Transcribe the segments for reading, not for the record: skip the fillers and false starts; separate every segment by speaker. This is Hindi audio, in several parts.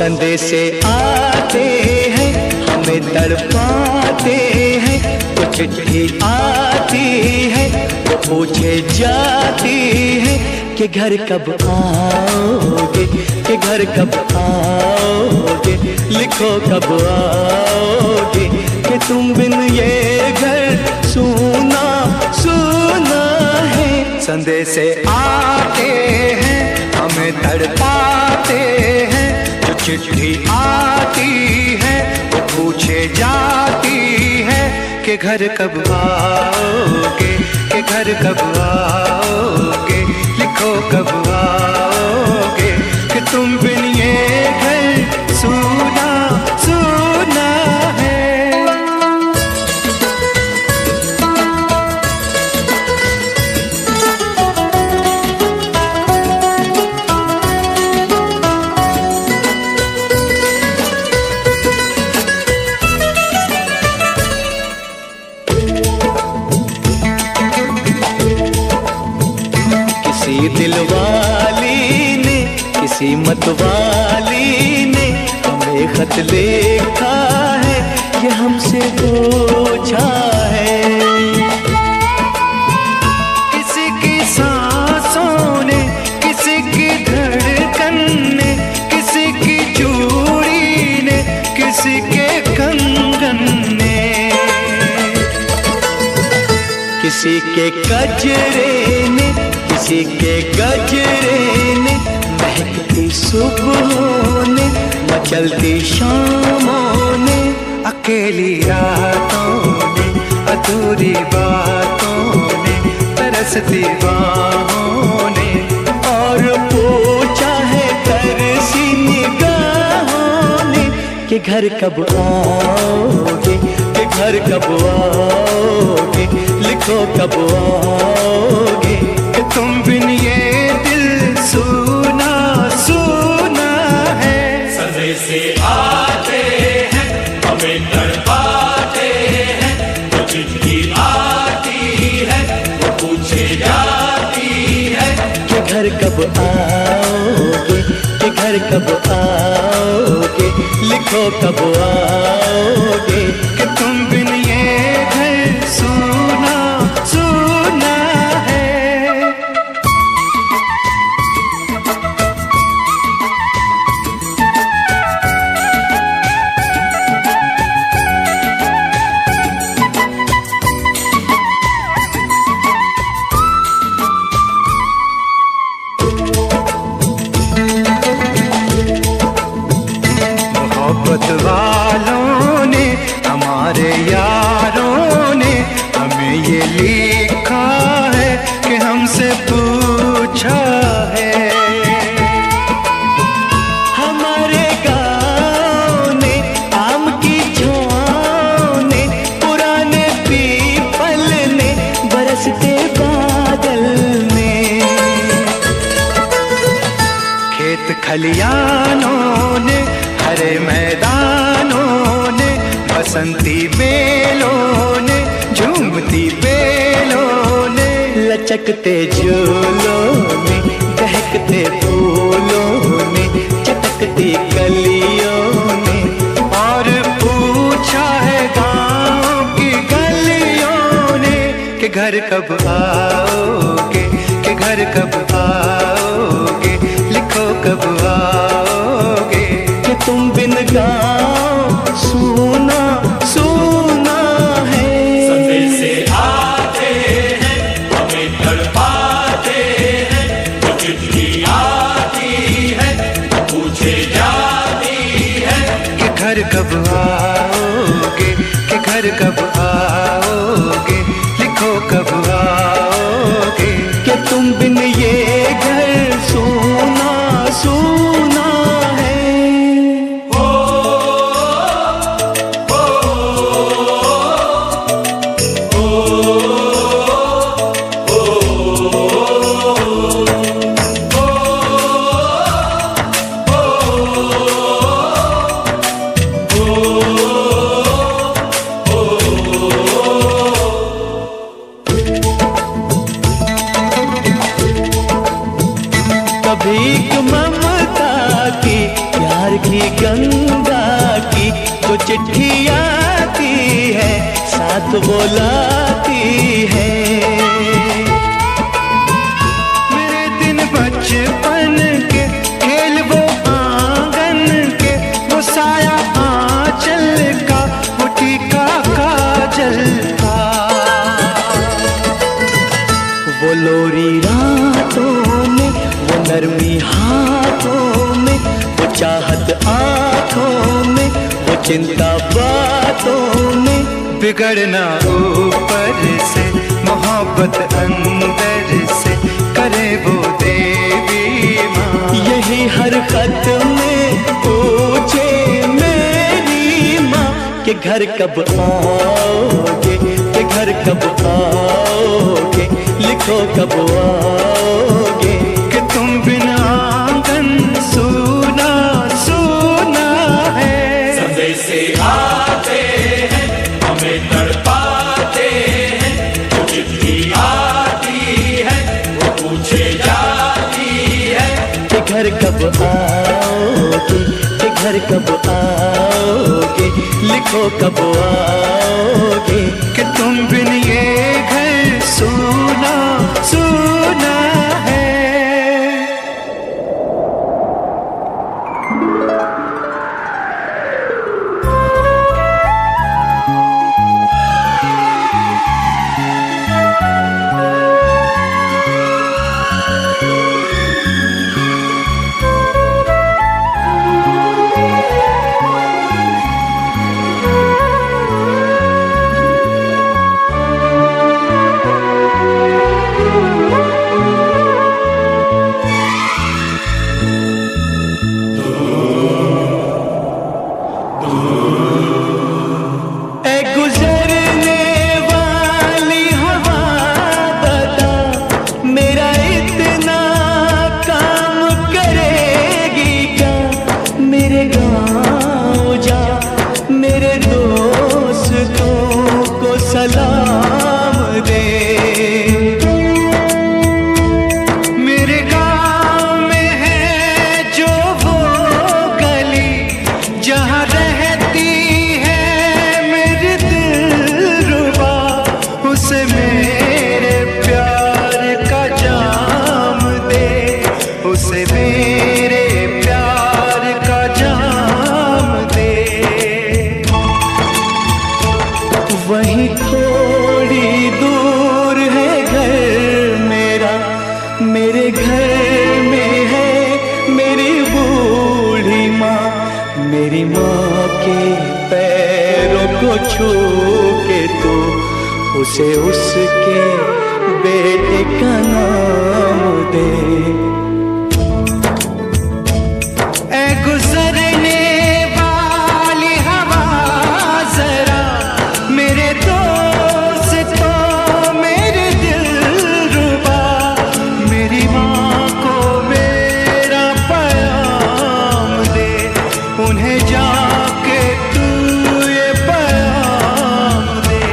Speaker 1: संदेशे आते हैं हमें तड़पाते हैं, तो चिट्ठी आती है वो पूछे जाती है कि घर कब आओगे, कि घर कब आओगे, लिखो कब आओगे, कि तुम बिन ये घर सूना सूना है। संदेशे आते हैं हमें तड़पाते हैं, जो चिट्ठी आती है वो पूछे जाती है कि घर कब आओगे, कि घर कब आओगे, लिखो कब आओगे, कि तुम बिन ये घर सूना सूना है। किसी दिलवाली ने, किसी मतवाली ने हमें खत लिखा है, ये हमसे पूछा है। किसी की सांसों ने, किसी की धड़कन ने, किसी की चूड़ी ने, किसी के कंगन ने, किसी के गजरे ने, किसी के गजरे ने, महकती सुबहों ने, मचलती शामों ने, अकेली रातों ने, अधूरी बातों ने, तरसती बाहों ने, और पूछा है तरसी निगाहों ने कि घर कब आओगे, कि घर कब आओगे, लिखो कब आओगे, कि तुम बिन ये दिल सूना सूना है।
Speaker 2: संदेशे आते हैं हमें तड़पाते हैं, तो चिट्ठी आती है वो पूछे जाती है
Speaker 1: कि घर कब आओगे, कि घर कब आओगे, लिखो कब आओगे, कि तुम बिन ये घर सूना सूना है। मोहब्बत वालों ने, हमारे यारों ने हमें ये लिखा है कि हमसे पूछा है। हमारे गाँव ने, आम की छाँव ने, पुराने पीपल ने, बरसते बादल ने, खेत खलियानों ने, हरे मैदानों ने, बसंती बेलों ने, झूमती बेलों ने, लचकते झूलों ने, दहकते फूलों ने, चटकती कलियों ने, और पूछा है गाँव की गलियों ने कि घर कब आओगे, कि घर कब आओगे, लिखो कब आओगे, कि तुम बिन गाँव सूना सूना है।
Speaker 2: संदेशे आते हैं हमें तड़पाते हैं, तो चिट्ठी आती है वो पूछे जाती है
Speaker 1: कि घर कब आओगे, कि घर कब आओगे, लिखो कब आओगे, कि तुम बिन ये घर सूना सूना है। प्यार की गंगा की जो चिट्ठी आती है साथ वो लाती है। मेरे दिन बचपन के खेल वो आंगन के, वो साया आंचल का, वो टीका काजल का, वो लोरी रातों में, वो नरमी हाथों में, वो चाहत आंखों में, वो चिंता बातों में। बिगड़ना ऊपर से, मोहब्बत अंदर से, करे वो देवी माँ। यही हर खत में पूछे मेरी माँ कि घर कब आओगे, कि घर कब आओगे, लिखो कब आओगे। कि तुम बिना आंगन सूना सूना है।
Speaker 2: संदेश आते हैं हमें तड़पाते हैं, जो चिट्ठी आती है वो पूछे जाती है
Speaker 1: कि घर कब आओगे, कि घर कब आओगे, लिखो कब आओगे। कि तुम बिन ये घर सूना सूना है। सलाम दे। मेरे गाँव में है जो वो गली जहाँ रहती है मेरी दिलरुबा, उसे मेरे प्यार का जाम दे, उसे मेरे प्यार का जाम दे। वहीं थोड़ी दूर है घर मेरा, मेरे घर में है मेरी बूढ़ी माँ। मेरी माँ के पैरों को छू के तो उसे उसके बेटे का नाम दे। ऐ गुजरने वाली हवा जरा मेरे दोस्तों मेरे दिलरुबा, मेरी माँ को मेरा पैगाम दे, उन्हें जाके तू ये पैगाम दे।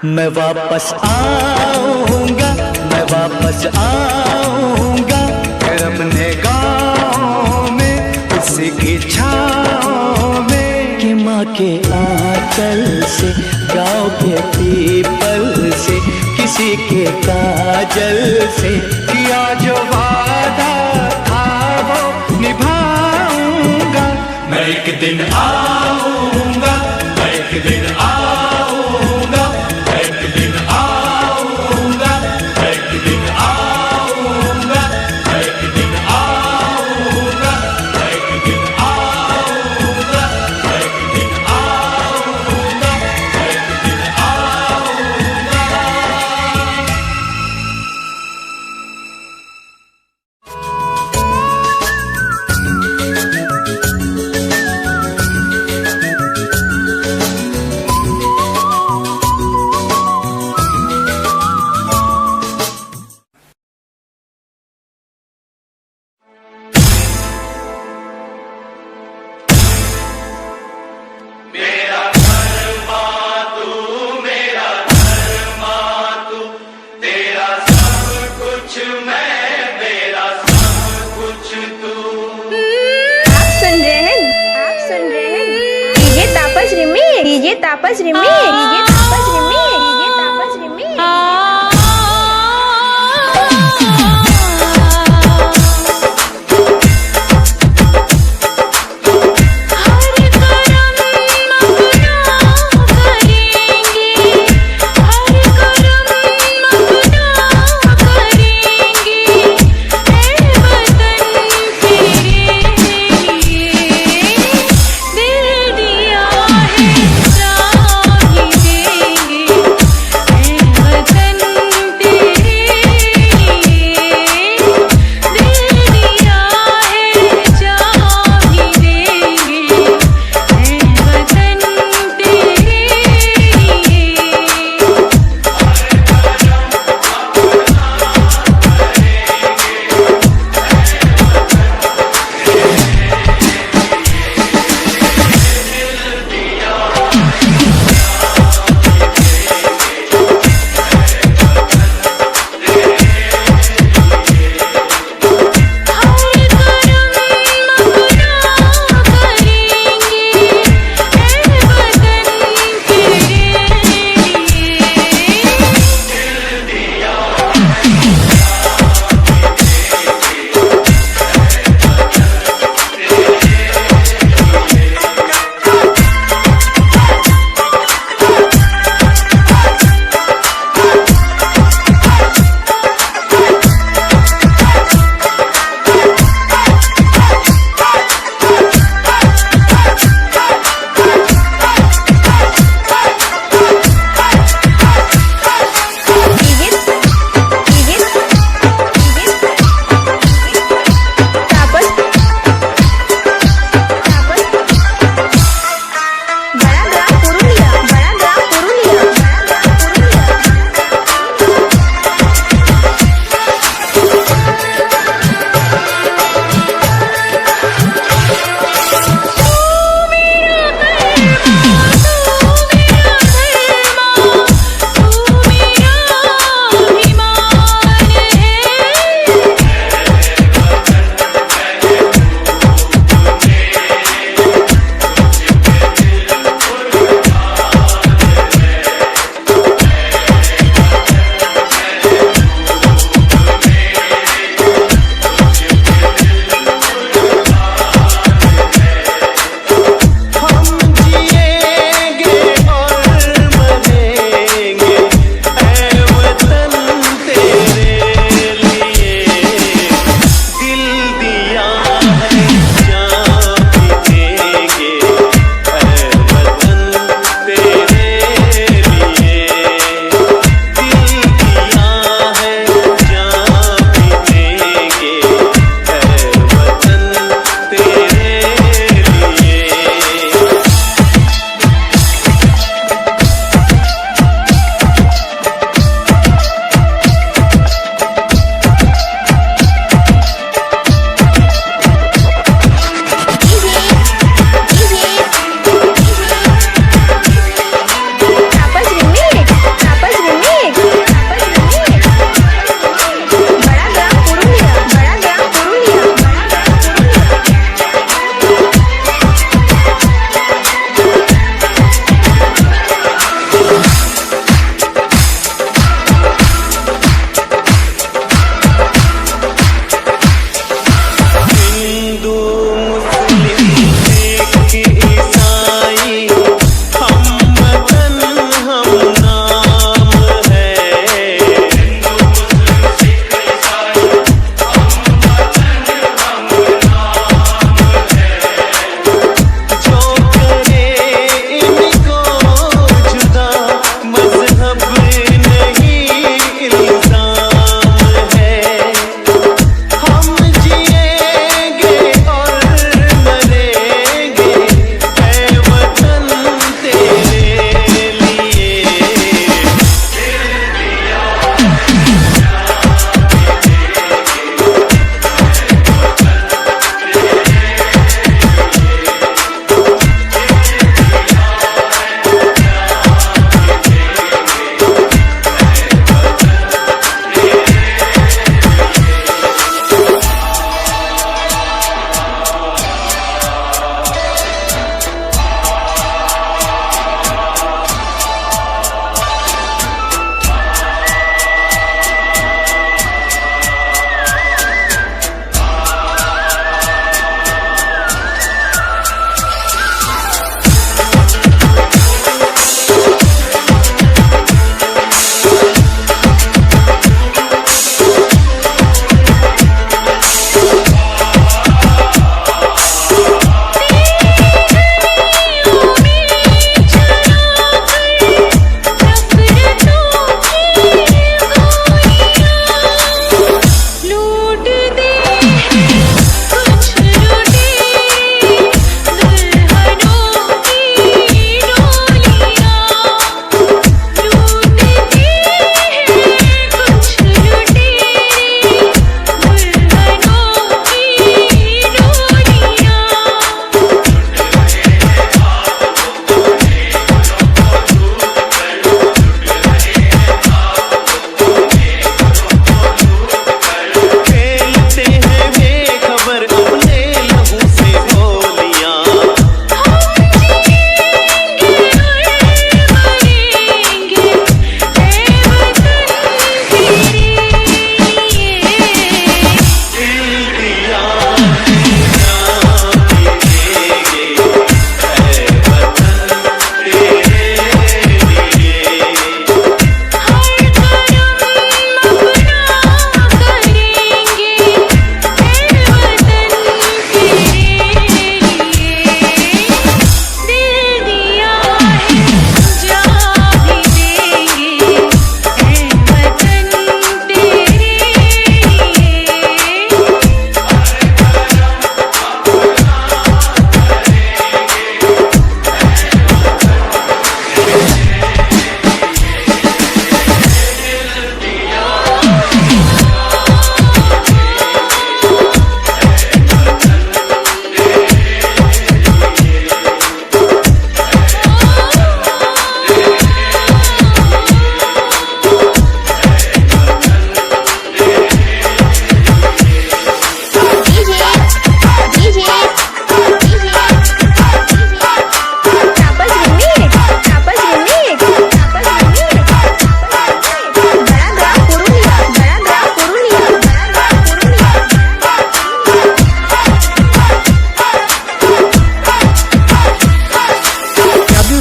Speaker 1: मैं वापस आऊंगा, मैं वापस आऊंगा, फिर अपने गाँव में उसी की छाँव में। कि माँ के आंचल से, गाँव के पीपल से, किसी के काजल से किया जो वादा था वो निभाऊंगा।
Speaker 2: मैं एक दिन आऊंगा, मैं एक दिन आऊंगा, मैं एक दिन आऊंगा, मैं एक दिन आऊंगा, मैं एक दिन आऊंगा, मैं एक दिन आऊंगा, मैं एक दिन आऊंगा, मैं एक दिन आऊंगा।
Speaker 3: डीजे तापस रिमी, डीजे तापस रिमी, डीजे तापस रिमी।
Speaker 4: वतन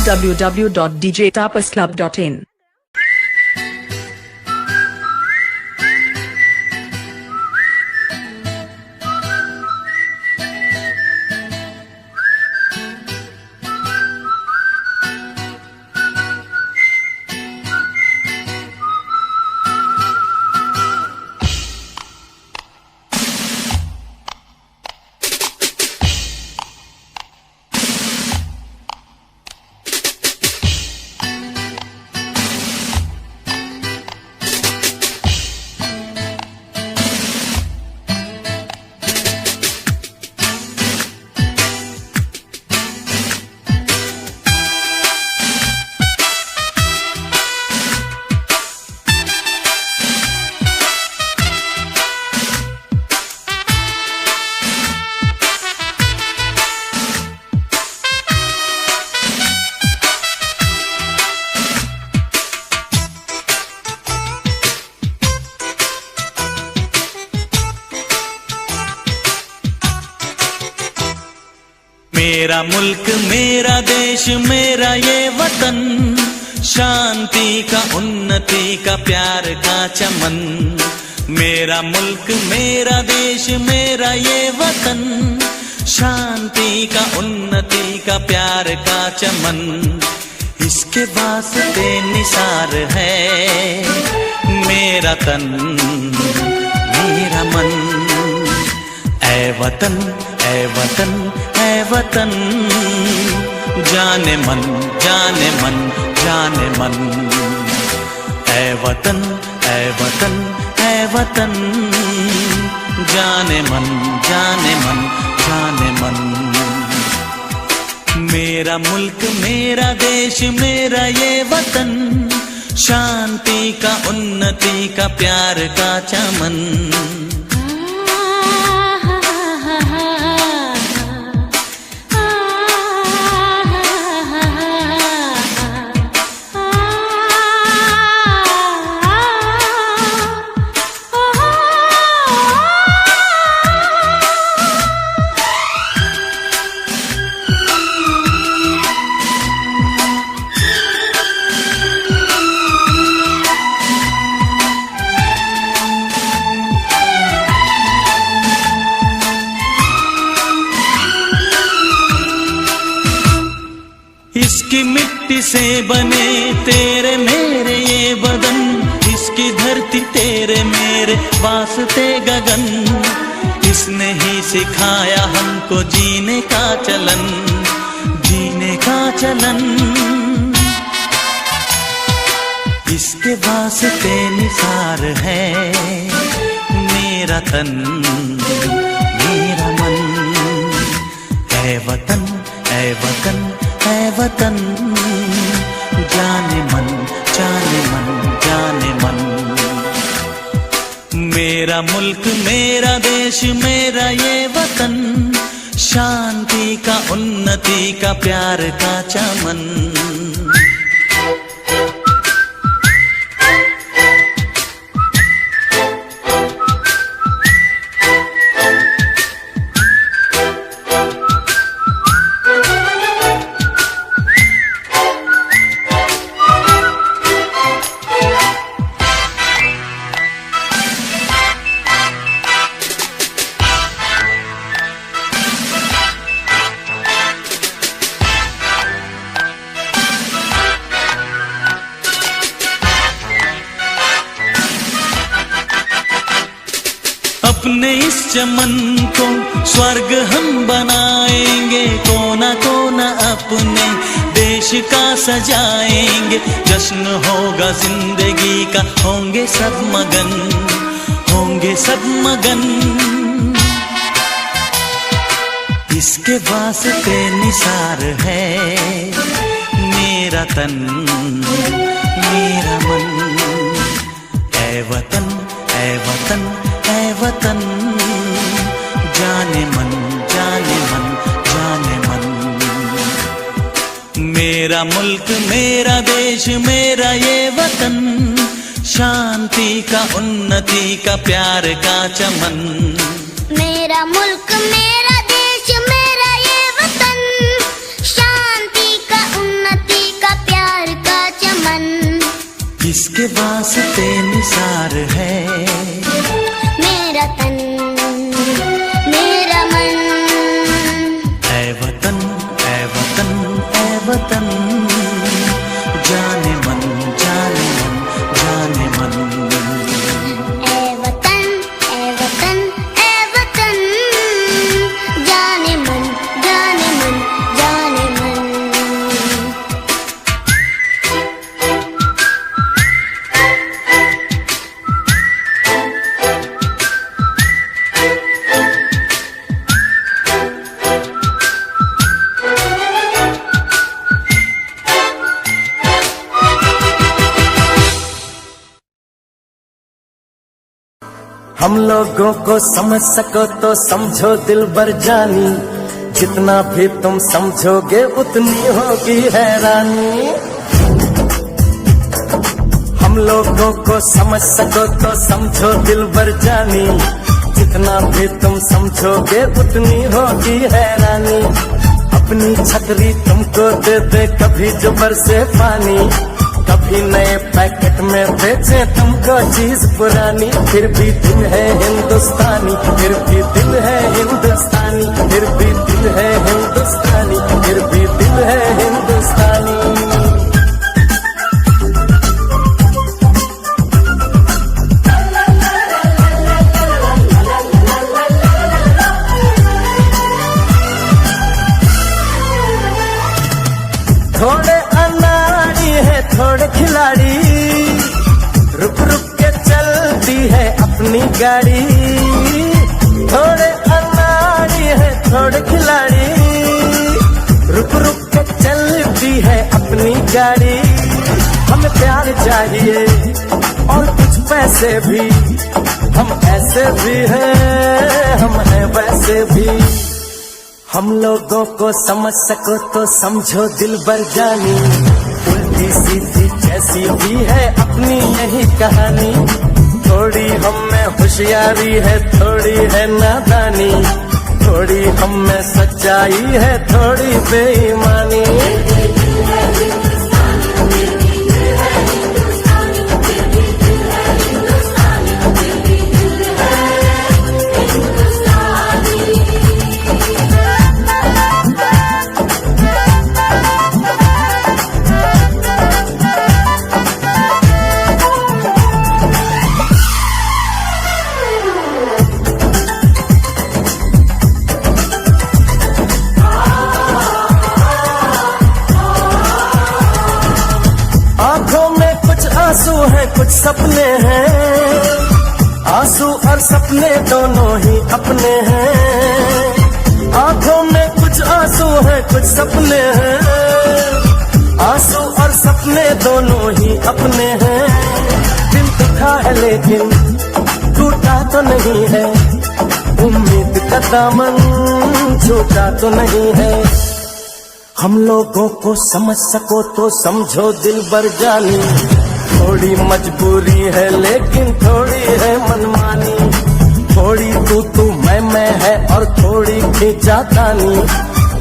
Speaker 4: www.djtapasclub.in.
Speaker 1: मेरा मुल्क मेरा देश मेरा ये वतन, शांति का उन्नति का प्यार का चमन। मेरा मुल्क मेरा देश मेरा ये वतन, शांति का उन्नति का प्यार का चमन। इसके वास्ते निसार है मेरा तन मेरा मन। ऐ वतन ऐ वतन ऐ वतन, जाने मन जाने मन जाने मन। ऐ वतन ऐ वतन ऐ वतन, जाने मन जाने मन जाने मन। मेरा मुल्क मेरा देश मेरा ये वतन, शांति का उन्नति का प्यार का चमन। इसकी मिट्टी से बने तेरे मेरे ये बदन, इसकी धरती तेरे मेरे वास्ते गगन। इसने ही सिखाया हमको जीने का चलन जीने का चलन। इसके वास्ते निसार है मेरा तन मेरा मन। ऐ वतन ऐ वतन ऐ वतन, जाने मन जाने मन जाने मन। मेरा मुल्क मेरा देश मेरा ये वतन, शांति का उन्नति का प्यार का चमन। अपने इस चमन को स्वर्ग हम बनाएंगे, कोना कोना अपने देश का सजाएंगे। जश्न होगा जिंदगी का, होंगे सब मगन होंगे सब मगन। इसके वास्ते निसार है मेरा तन मेरा मन। ऐ वतन ऐ वतन ऐ वतन, जाने मन जाने मन जाने मन। मेरा मुल्क मेरा देश मेरा ये वतन, शांति का उन्नति का प्यार का चमन।
Speaker 3: मेरा मुल्क मेरा देश मेरा ये वतन, शांति का उन्नति
Speaker 1: जिसके वास्ते निसार है
Speaker 3: मेरा तन मेरा मन।
Speaker 1: ऐ वतन ऐ वतन ऐ वतन, जाने मन जाने मन जाने मन।
Speaker 3: ऐ वतन ऐ वतन ऐ वतन, जाने मन जाने मन जाने मन।
Speaker 4: हम लोगों को समझ सको तो समझो दिल बर जानी, जितना भी तुम समझोगे उतनी होगी हैरानी। हम लोगों को समझ सको तो समझो दिल बर जानी, जितना भी तुम समझोगे उतनी होगी हैरानी। अपनी छतरी तुमको दे दे कभी जो बरसे पानी, कभी नए पैकेट में बेचे तुमको चीज पुरानी। फिर भी दिल है हिंदुस्तानी, फिर भी दिल है हिंदुस्तानी, फिर भी दिल है हिंदुस्तानी, फिर भी दिल है हिंदुस्तानी। थोड़े अनाड़ी है थोड़े खिलाड़ी, रुक रुक के चलती है अपनी गाड़ी। थोड़े अनाड़ी है थोड़े खिलाड़ी, रुक रुक के चलती है अपनी गाड़ी। हमें प्यार चाहिए और कुछ पैसे भी, हम ऐसे भी हैं हम हैं वैसे भी। हम लोगों को समझ सको तो समझो दिल बर जानी, उल्टी सीधी जैसी भी है अपनी यही कहानी। थोड़ी हम में होशियारी है थोड़ी है नादानी, थोड़ी हम में सच्चाई है थोड़ी बेईमानी। आंसू है कुछ सपने हैं, आंसू और सपने दोनों ही अपने हैं। आंखों में कुछ आंसू है कुछ सपने हैं, आंसू और सपने दोनों ही अपने हैं। दिल दुखा है लेकिन टूटा तो नहीं है, उम्मीद का दामन छूटा तो नहीं है। हम लोगों को समझ सको तो समझो दिल बर जानी, थोड़ी मजबूरी है लेकिन थोड़ी है मनमानी। थोड़ी तू मैं है और थोड़ी खींचातानी,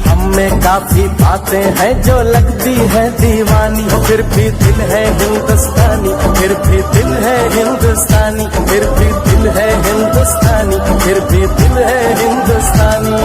Speaker 4: हम में काफी बातें हैं जो लगती है दीवानी। फिर भी दिल है हिंदुस्तानी, फिर भी दिल है हिंदुस्तानी, फिर भी दिल है हिंदुस्तानी, फिर भी दिल है हिंदुस्तानी।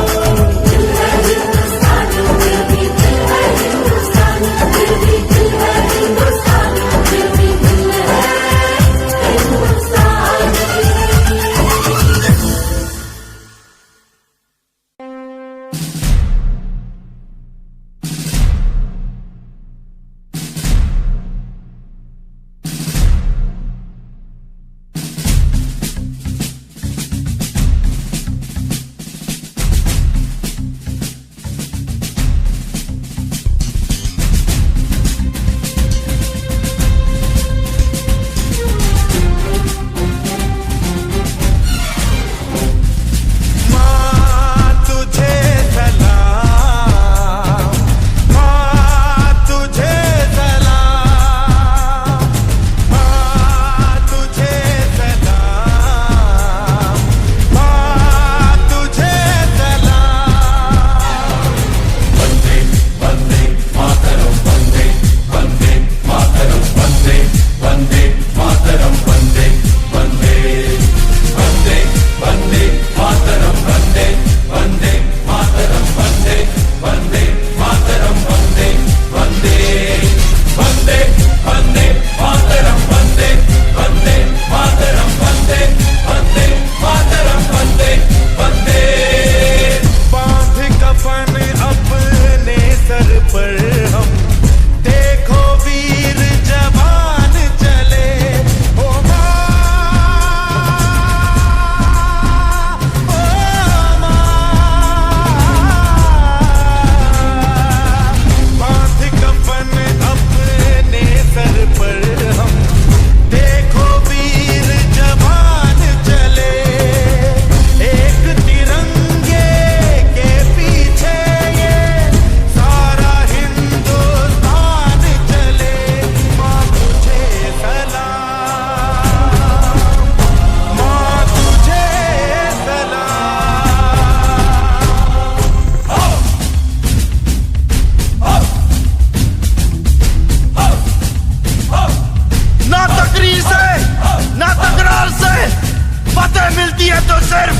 Speaker 5: देती है तो सिर्फ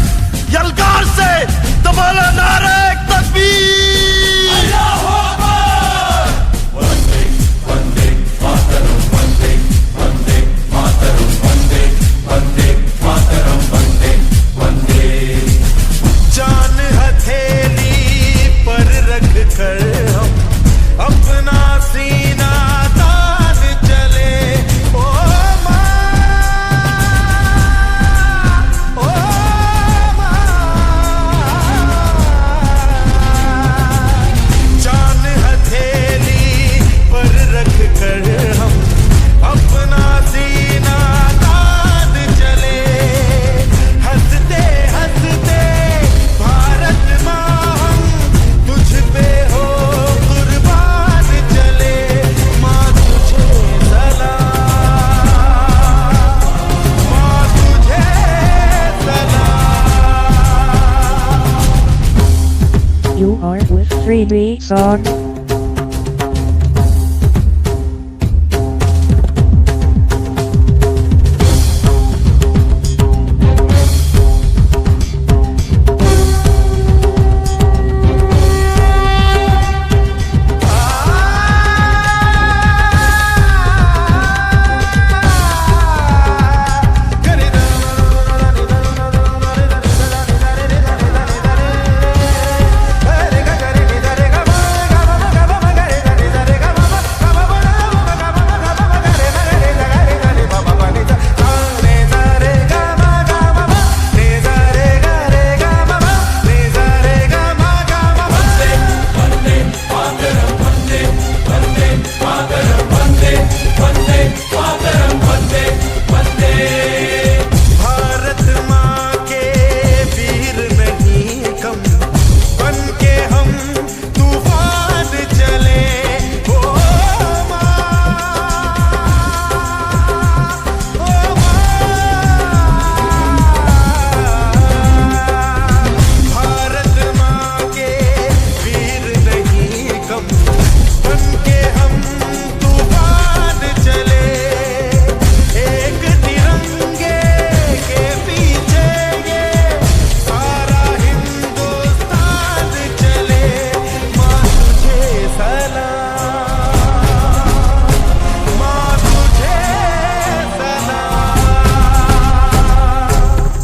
Speaker 5: यलगार से। तो बोलो नारे तकबीर।
Speaker 2: वंदे मातरम, वंदे वंदे मातरम, वंदे वंदे मातरम, वंदे वंदे।
Speaker 4: जान हथेली पर रख कर हम अपना सीना तान चले। ओ माँ, ओ माँ, जान हथेली पर रख कर हम अपना सीना तान चले। हंसते हंसते भारत माँ हम तुझ पे हो कुर्बान चले। माँ तुझे सलाम, माँ तुझे सलाम।
Speaker 6: You are with 3D song.
Speaker 4: Bharat माँ के वीर नहीं कम, बन के हम तूफान चले। ओ माँ, ओ भारत माँ के वीर नहीं कम, बन के हम तूफान चले। एक तिरंगे के पीछे ये सारा हिंदुस्तान चले। माँ तुझे सलाम, माँ तुझे सलाम।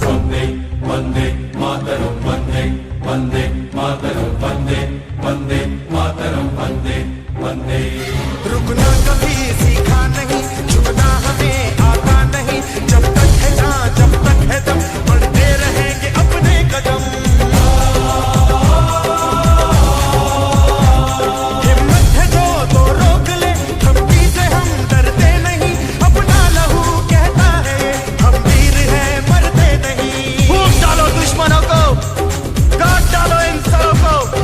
Speaker 2: वंदे वंदे मातरम, वंदे वंदे मातरम, वंदे वंदे मातरम, वंदे वंदे।
Speaker 4: रुकना कभी सीखा नहीं, झुकना हमें आता नहीं। जब तक है जान, जब तक है दम, बढ़ते रहेंगे अपने कदम। हिम्मत है जो तो रोक ले, धमकी से हम डरते नहीं। अपना लहू कहता है हम वीर हैं, मरते नहीं।
Speaker 5: फूंक डालो दुश्मनों को, काट डालो इन सबों को।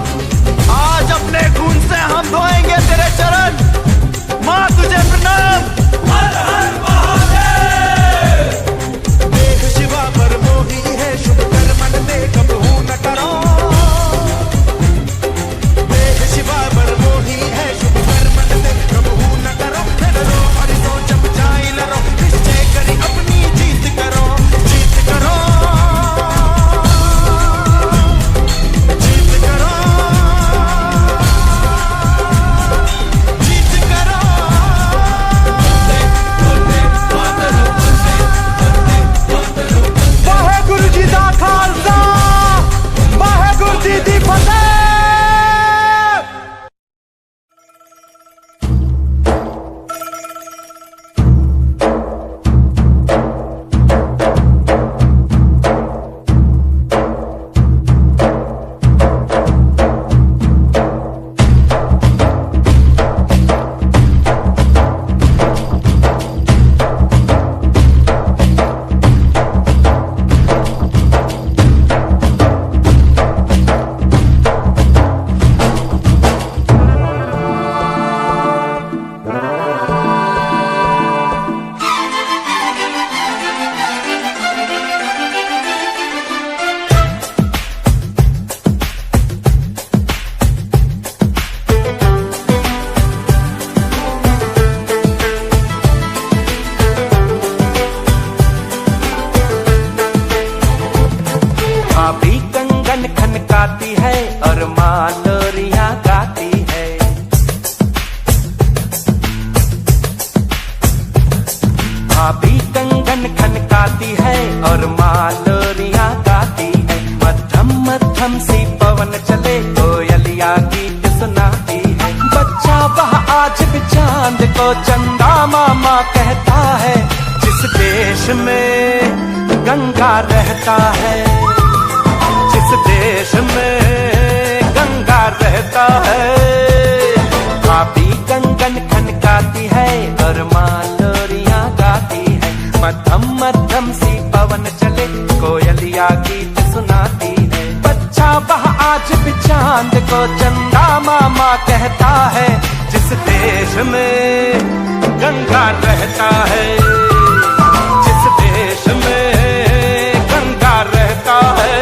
Speaker 5: आज अपने खून से हम धोएंगे तेरे चरण। माँ तुझे प्रणाम।
Speaker 2: हर हर महादेव।
Speaker 4: चांद को चंदा मामा कहता है, जिस देश में गंगा रहता है, जिस देश में गंगा रहता है। भाभी कंगन खनकाती है और माँ लोरियां गाती है, मध्यम मध्यम सी पवन चले कोयलिया गीत सुनाती है। बच्चा वह आज भी चांद को चंदा मामा कहता है, जिस देश में गंगा रहता है, जिस देश में गंगा रहता है।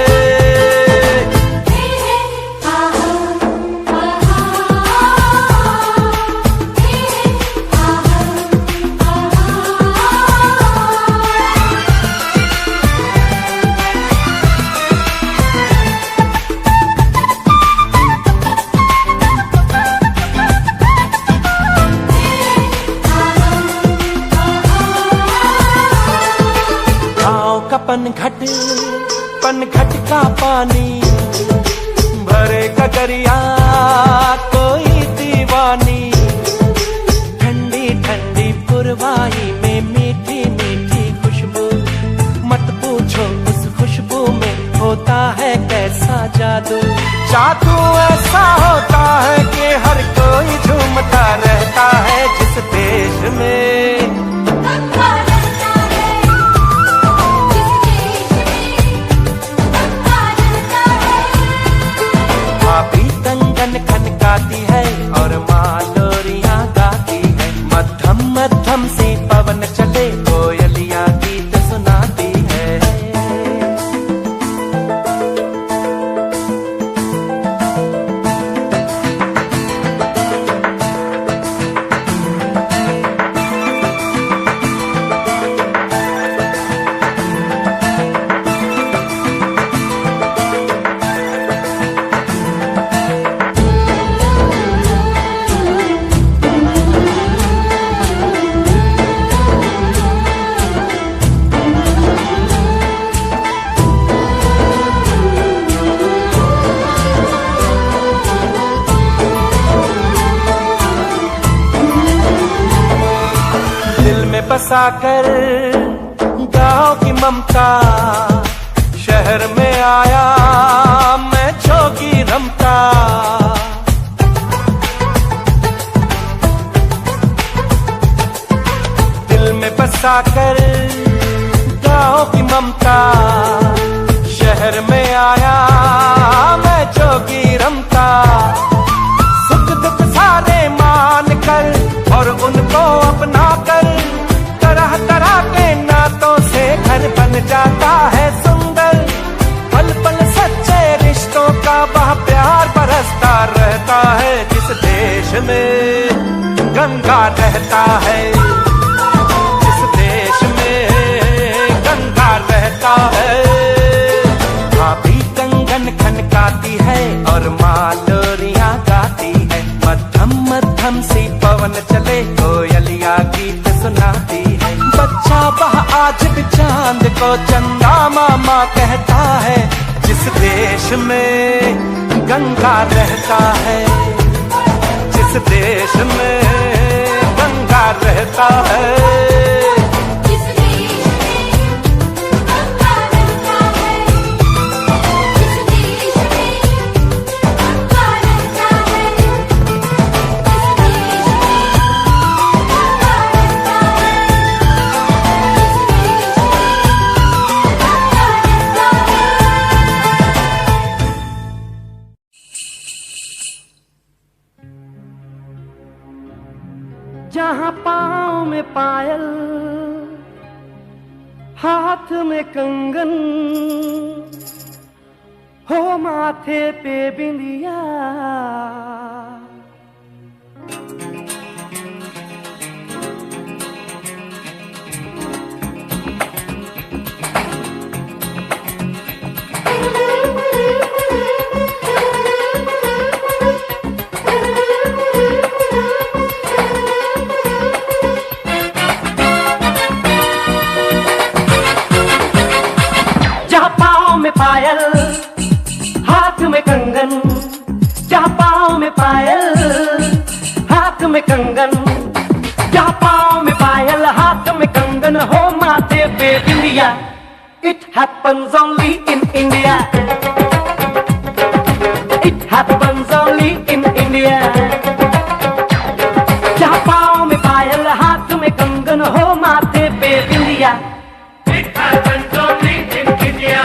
Speaker 4: पनघट का पानी भरे गगरिया कोई दीवानी, ठंडी ठंडी पुरवाई में मीठी मीठी खुशबू, मत पूछो उस खुशबू में होता है कैसा जादू। जादू ऐसा होता है कि हर कोई झूमता रहता है, जिस देश में खनकाती है और माँ लोरियां गाती है। मध्यम मध्यम सी पवन चले कोयलियां गीत सुनाती है। बसाकर गाँव की ममता, शहर में आया मैं जोगी रमता। दिल में बसाकर गाँव की ममता, शहर में आया मैं जोगी रमता। सुख दुख सारे मान कर और उनको अपना कर, तरह तरह के नातों से घर बन जाता है सुंदर। पल पल सच्चे रिश्तों का वह प्यार बरसता रहता है, जिस देश में गंगा रहता है, जिस देश में गंगा रहता है। भाभी कंगन खनकाती है और माँ लोरियां गाती है, मध्यम मध्यम सी पवन चले कोयलिया गीत सुनाती है। बच्चा वह आज भी चांद को चंदा मामा कहता है, जिस देश में गंगा रहता है, जिस देश में गंगा रहता है। जहाँ पाँव में पायल, हाथ में कंगन, हो माथे पे बिंदिया, पायल, हाथ में कंगन, जहाँ पाँव में बेबिंदिया। It happens only in India. It happens only in India. जहाँ पाँव में पायल, हाथ में कंगन हो, माथे पे बिंदिया।
Speaker 2: It happens only in India.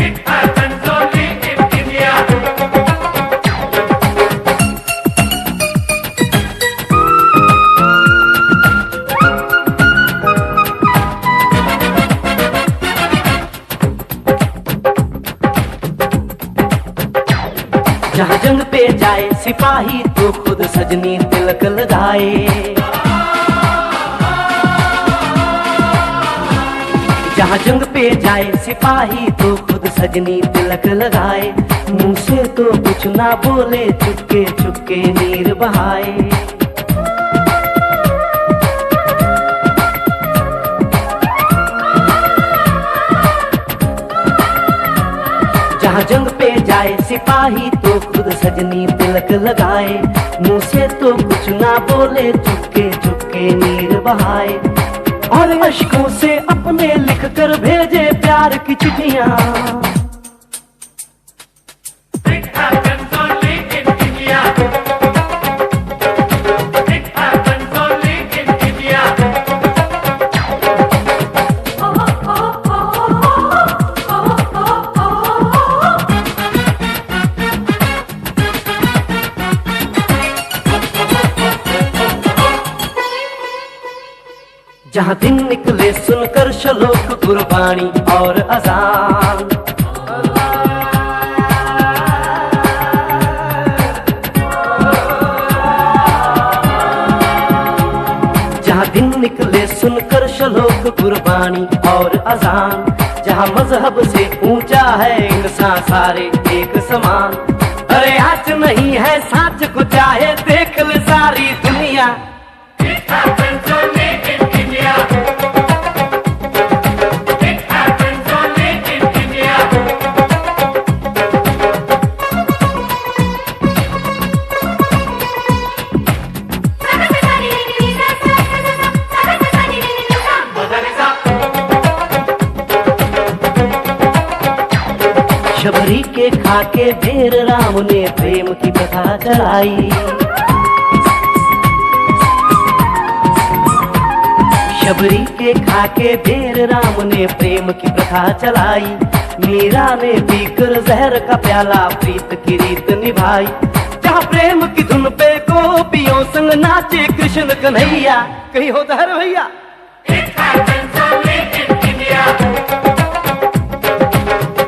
Speaker 2: It happens only in India.
Speaker 4: जहाँ जंग पे जाए सिपाही तो खुद सजनी तिलक लगाए। जहाँ जंग पे जाए सिपाही तो खुद सजनी तिलक लगाए। मुंह से तो कुछ ना बोले, चुपके चुपके नीर बहाए। जहाँ जंग पे जाए सिपाही तो खुद सजनी तिलक लगाए। मुंह से तो कुछ ना बोले, चुपके चुपके नीर बहाए। और अश्कों से अपने लिख कर भेजे प्यार की चिट्ठियां।
Speaker 2: It happens only in India. It happens only in India.
Speaker 4: जहाँ दिन निकले सुनकर श्लोक गुरबाणी और अजान। जहाँ दिन निकले सुनकर श्लोक गुरबाणी और अजान। जहाँ मजहब से ऊंचा है इंसान सारे एक समान। अरे आज नहीं है साच को चाहे देख ले सारी दुनिया।
Speaker 2: It happens only in India. It happens only in India.
Speaker 4: Shabari के खाके भेर राम ने प्रेम की कथा चलाई। शबरी के खाके भेर राम ने प्रेम की प्रथा चलाई। मीरा ने पीकर जहर का प्याला प्रीत की रीत निभाई। जहाँ प्रेम की धुन पे गोपियों संग नाचे कृष्ण कन्हैया। कहीं होता है रे भैया।
Speaker 2: It happens only in India.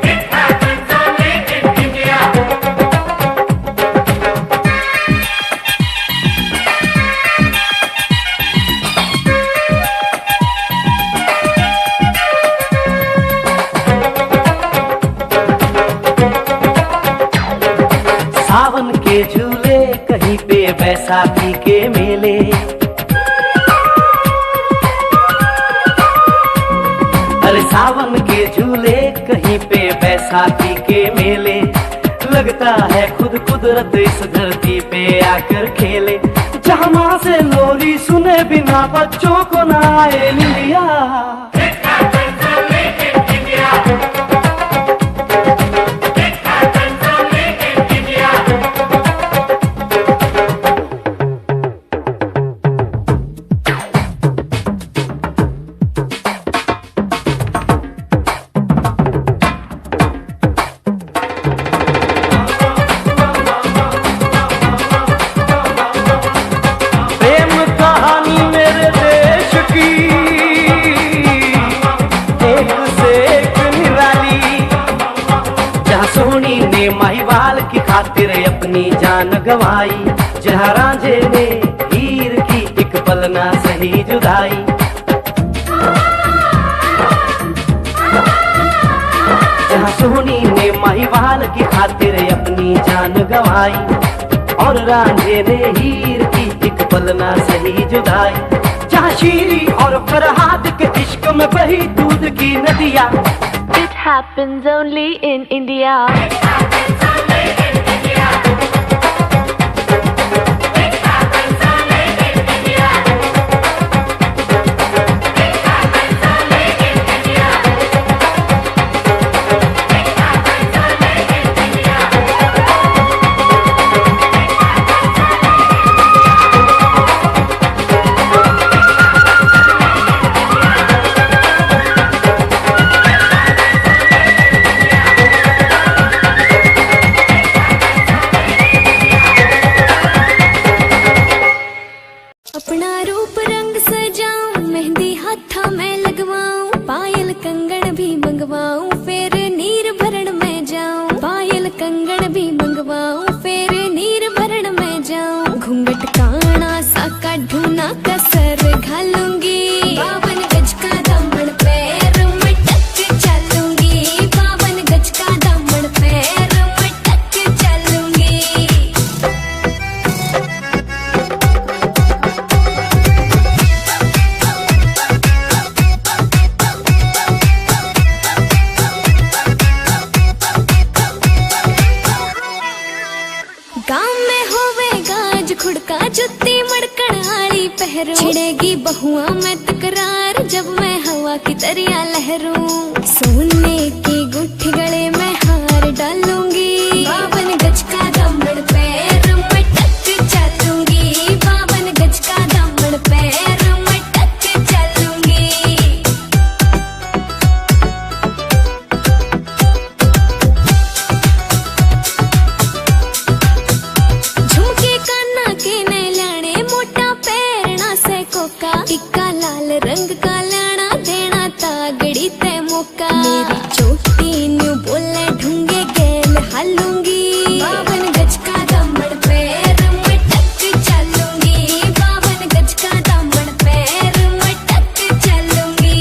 Speaker 2: It happens only in India.
Speaker 4: सावन के झूले कहीं पे बैसाखी के मेले। अरे सावन के झूले कहीं पे बैसाखी के मेले। लगता है खुद कुदरत इस धरती पे आकर खेले। जहाँ माँ से लोरी सुने बिना बच्चों को ना आए निंदिया।
Speaker 2: It happens only in India. It happens only in India.
Speaker 4: प्रेम कहानी मेरे देश की एक से एक निराली। जहाँ सोनी ने महिवाल की खातिर अपनी जान गंवाई। जहाँ रांझे ने हीर की एक पल ना सही जुदाई। जहाँ सोनी ने महिवाल की खातिर अपनी जान गंवाई। और रांझे ने हीर की एक पल ना सही जुदाई। जहाँ शीरी और फरहाद के इश्क में बही दूध की नदियाँ।
Speaker 3: It happens only in India.
Speaker 2: It happens only in India. It happens only in India.
Speaker 7: अपना रूप रंग सजाऊं, मेहंदी हाथा में लगवाऊं, पायल कंगन भी मंगवाऊं, फिर नीर भरण में जाऊं। पायल कंगन भी मंगवाऊं, फिर नीर भरण में जाऊं। घूंघट काना सा काढूं, कसर घालूंगी, 52 गज का दामन पैर में टक चलूंगी, 52 गज का दामन पैर में टक चलूंगी। गाँव में होवेगा आज खुड़का, जुत्ती मड़कण आली पहरू, छिड़ेगी बहुआ में तकरार जब मैं हवा की तरिया लहरूं। सोने की गुठी गले में हार डालूंगी, 52 गज का दामन पैर में टक चलूंगी, 52 गज का दामन पैर में टक चलूंगी। झुमके काना के ने लाने, मोटा पैरना से कोका, टिक्का लाल रंग का लाना, देना तागड़ी ते मौका। मेरी चोटी न्यू बोले ढूंगे गेल हालूंगी, 52 गज का दामन पैर में टक चलूंगी, 52 गज का दामन पैर में टक चलूंगी।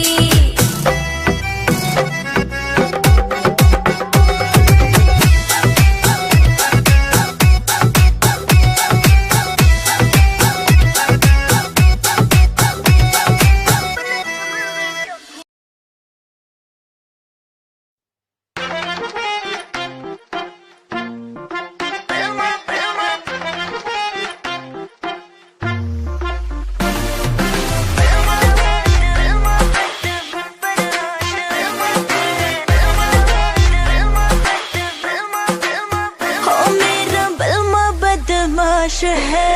Speaker 7: हो मेरा बलमा बदमाश है,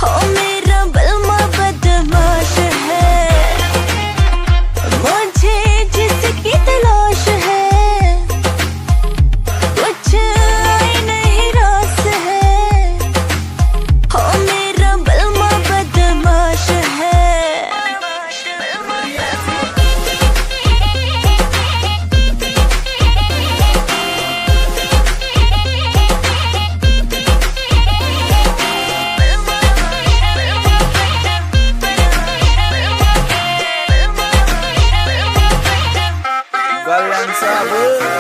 Speaker 7: हो मेरा बलमा बदमाश है, मुझे जिसकी तलाश है, कुछ आई नहीं रास है। हो मेरा बलमा बदमाश है।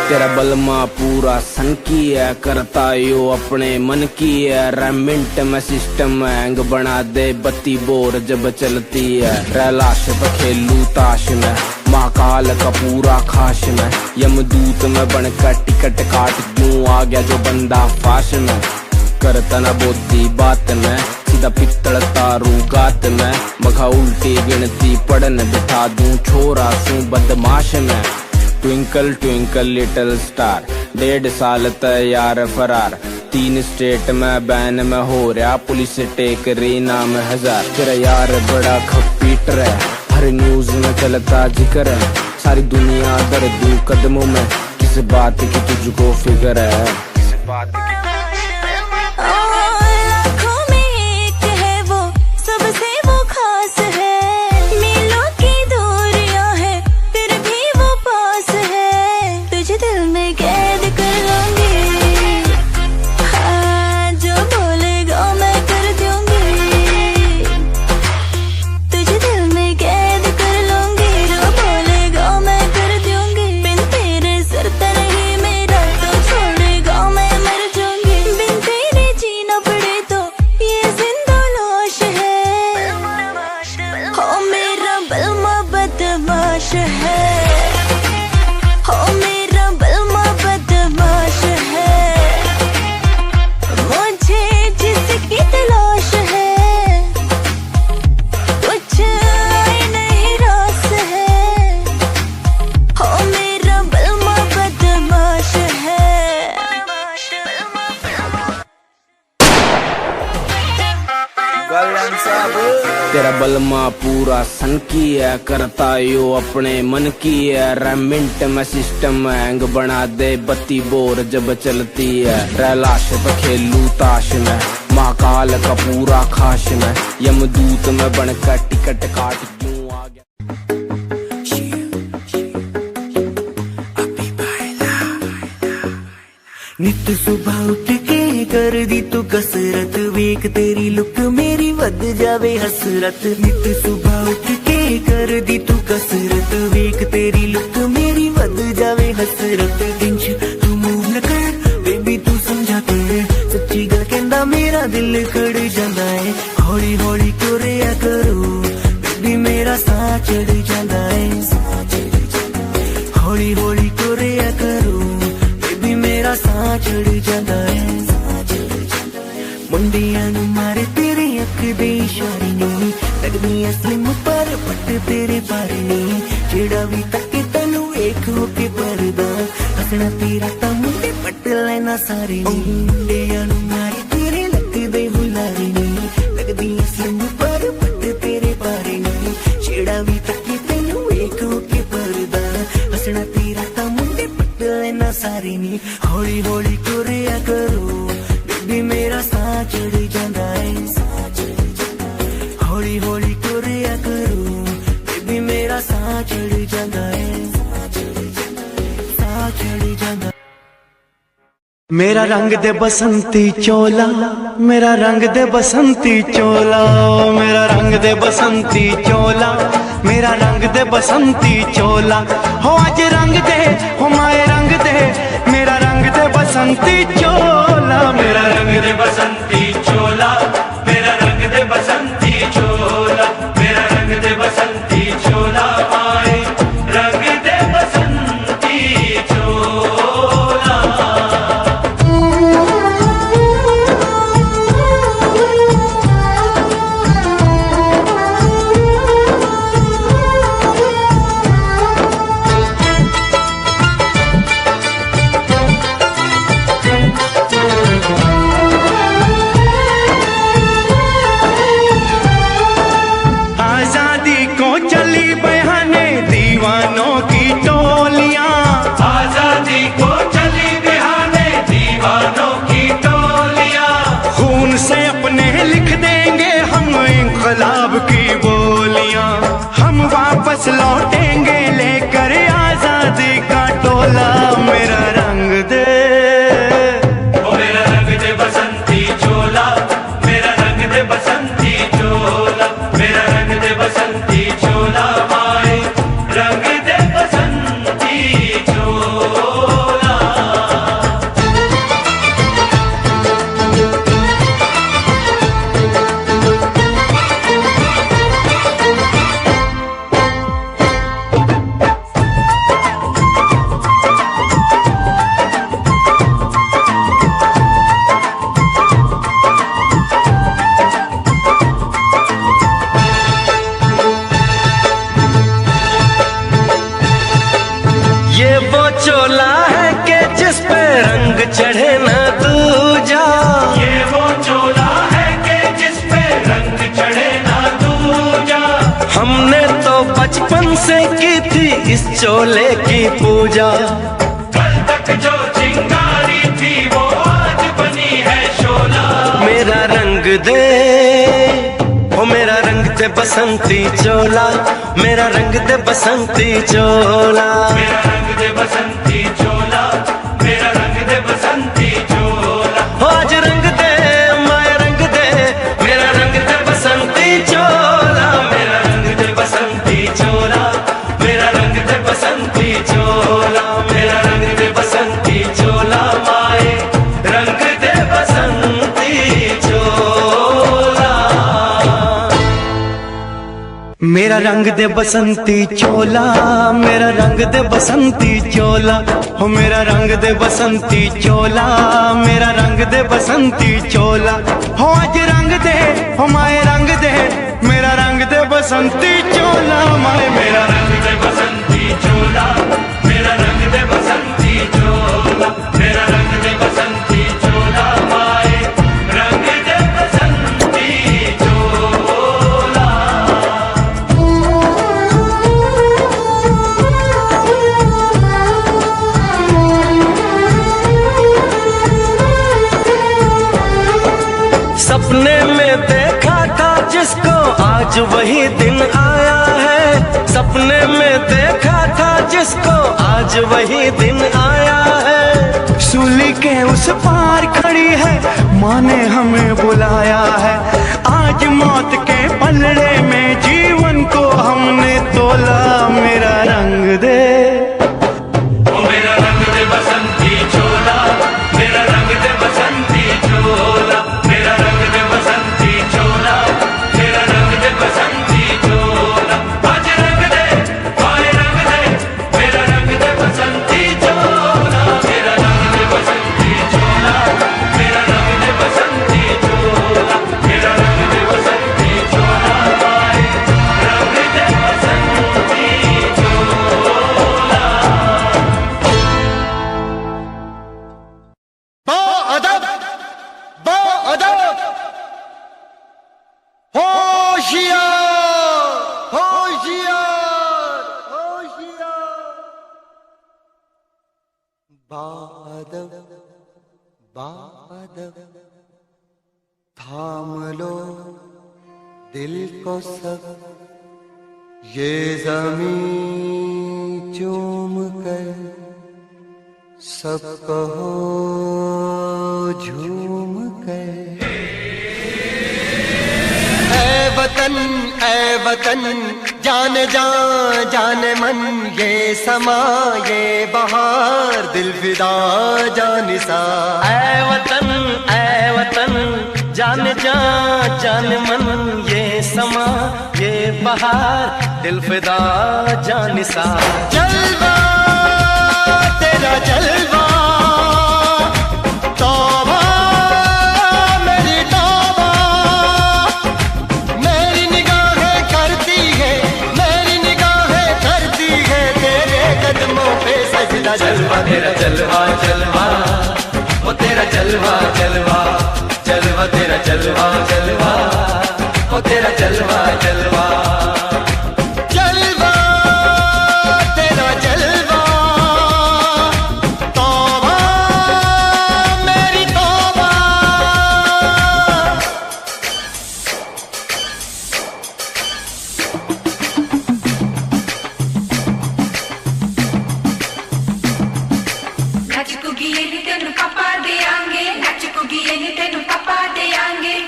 Speaker 8: तेरा बलमा पूरा सन की है, करता यो अपने मन की है, रेमिंट में सिस्टम हैंग बना दे, बत्ती बोर जब चलती है। रैलाश पे खेलू ताश में, महाकाल का पूरा खाश में, यमदूत में बनकर टिकट काट क्यों आ गया जो बंदा फाश में। करता न बोती बात में, सीधा पित्तल तारू गात में, मघा उल्टी गिनती पढ़न बिठा दूं, छोरा सू बदमाश में। ट्विंकल ट्विंकल लिटिल स्टार, 1.5 साल तैयार फरार, 3 स्टेट में बैन में हो रहा, पुलिस टेक रही नाम 1000। तेरा यार बड़ा खपीटर है, हर न्यूज में चलता जिक्र है, सारी दुनिया दर्द कदमों में, किस बात की तुझको फिक्र है, किस बात की।
Speaker 7: लाखों में एक है वो, सबसे वो खास है, मीलों की दूरियां है, फिर भी वो पास है, तुझे दिल में कैद कर लूंगी, हाँ जो बोलेगा मैं कर दूंगी, तुझे दिल में कैद कर लूंगी, जो बोलेगा मैं कर दूंगी, बिन तेरे सरता नहीं मेरा तो छोड़ेगा मैं मर जाऊंगी, बिन तेरे जीना पड़े तो ये जिंदा लाश है। हो मेरा बलमा बदमाश है, हो मेरा बलमा बदमाश है, मुझे जिसकी तलाश है, कुछ आई नहीं रास है। हो मेरा बलमा बदमाश है।
Speaker 8: तेरा बलमा पूरा सन की है, करता यो अपने मन की है, रेमिंट में सिस्टम हैंग बना दे, बत्ती बोर जब चलती है। रैलाश पे खेलू ताश में, अकाल का पूरा खास मैं यमदूत में बनकर टिकट काट क्यों आ गया।
Speaker 4: नित सुबह उठ के कर दी तू कसरत, वेख तेरी लुक मेरी वध जावे हसरत। नित सुबह उठ के कर दी तू कसरत, वेख तेरी लुक मेरी वध जावे हसरत। दिन तू मूव न कर बेबी तू समझा कर, सच्ची गल कहंदा मेरा दिल खड़ जांदा है। हौली हौली क्यों रिया करो बेबी मेरा साह चढ़ जांदा है। हौली हौली क्यों रिया करो बेबी मेरा साह चढ़ जांदा है। मुंडियां नू मारे तेरे अख दे इशारे नहीं, लगदी स्लिम पर पट तेरे बारे नहीं। जेड़ा भी तके तैनू वेख के परदा, हसना तेरा तां मुंडे पट लेना सारे नहीं। मुंडियां नू मारे तेरे लक दे बुलारे नहीं, लगदी स्लिम पर पट तेरे बारे नहीं। जेड़ा भी तके तैनू वेख के परदा, हसना तेरा तां मुंडे पट लेना सारे नहीं। हौली हौली क्यों रिया करो बेबी मेरा साह चढ़ जांदा है। हौली हौली क्यों रिया करो बेबी मेरा साह चढ़ जांदा है। साह चढ़ जांदा। मेरा रंग दे बसंती चोला, मेरा रंग दे बसंती चोला, मेरा रंग दे बसंती चोला, मेरा रंग दे बसंती चोला। हो आज रंग दे हो माए रंग दे, मेरा रंग दे बसंती चोला, मेरा रंग दे बसंती चोला, मेरा रंग दे बसंती चोला, मेरा रंग दे बसंती चोला, माए रंग दे बसंती चोला। इंकलाब की बोलियां हम वापस लौटेंगे लेकर आजादी का टोला। मेरा रंग दे ओ मेरा रंग दे बसंती चोला, मेरा रंग दे बसंती चोला, मेरा रंग दे बसंती चोला, माए रंग दे बसंती चोला। ये वो चोला है कि जिस पे रंग चढ़े न दूजा, ये वो चोला है कि जिस पे रंग चढ़े न दूजा। हमने तो बचपन से की थी इस चोले की पूजा, कल तक जो चिंगारी थी वो आज बनी है शोला। मेरा रंग दे ओ मेरा रंग दे बसंती चोला, मेरा रंग दे बसंती चोला, मेरा रंग दे बसंती चोला, मेरा रंग दे बसंती चोला। हो आज रंग दे माया रंग दे, मेरा रंग दे बसंती चोला, मेरा रंग दे बसंती चोला, मेरा रंग दे बसंती चोला, मेरा रंग दे बसंती चोला, माए रंग दे बसंती चोला। मेरा रंग दे बसंती चोला, मेरा रंग दे बसंती चोला, हो मेरा रंग दे बसंती चोला, मेरा रंग दे बसंती चोला। हो आज रंग दे हो माए रंग दे, मेरा रंग दे बसंती चोला, माए मेरा रंग दे बसंती चोला, मेरा रंग दे बसंती चोला, मेरा रंग दे बसंती चोला, माए रंग दे बसंती चोला। आज वही दिन आया है, सपने में देखा था जिसको, आज वही दिन आया है।
Speaker 5: सूली के उस पार खड़ी है, माँ ने हमें बुलाया है। आज मौत के पलड़े में जीवन को हमने तोला। मेरा रंग दे,
Speaker 2: ओ मेरा रंग दे बसंती चोला, मेरा रंग दे बसंती चोला, मेरा रंग दे बसंती चोला, मेरा रंग दे बसंती चोला। आज रंग दे, ओए रंग दे, मेरा रंग दे बसंती चोला, मेरा रंग दे बसंती चोला, मेरा रंग दे बसंती चोला, मेरा रंग दे बसंती चोला, ओए रंग दे बसंती चोला।
Speaker 5: बाअदब, बाअदब, होशियार, होशियार, होशियार। बाअदब, बाअदब, थाम लो दिल को सब, ये ज़मीं चूम कर सब कहो झूम कर। ऐ वतन जान जान जान मन, ये समा ये बहार दिल फिदा जानिसा।
Speaker 4: ऐ वतन जान जा जान मन, ये समा ये बहार दिल फिदा जानिसा।
Speaker 5: जलवा तेरा जलवा, तौबा मेरी तौबा, मेरी निगाहें करती है, मेरी निगाहें करती है तेरे कदमों पे सजदा।
Speaker 2: जलवा तेरा जलवा जलवा, वो तेरा जलवा जलवा, जलवा तेरा जलवा जलवा, वो तेरा जलवा जलवा।
Speaker 5: जलवा तेरा जलवा, तौबा मेरी तौबा।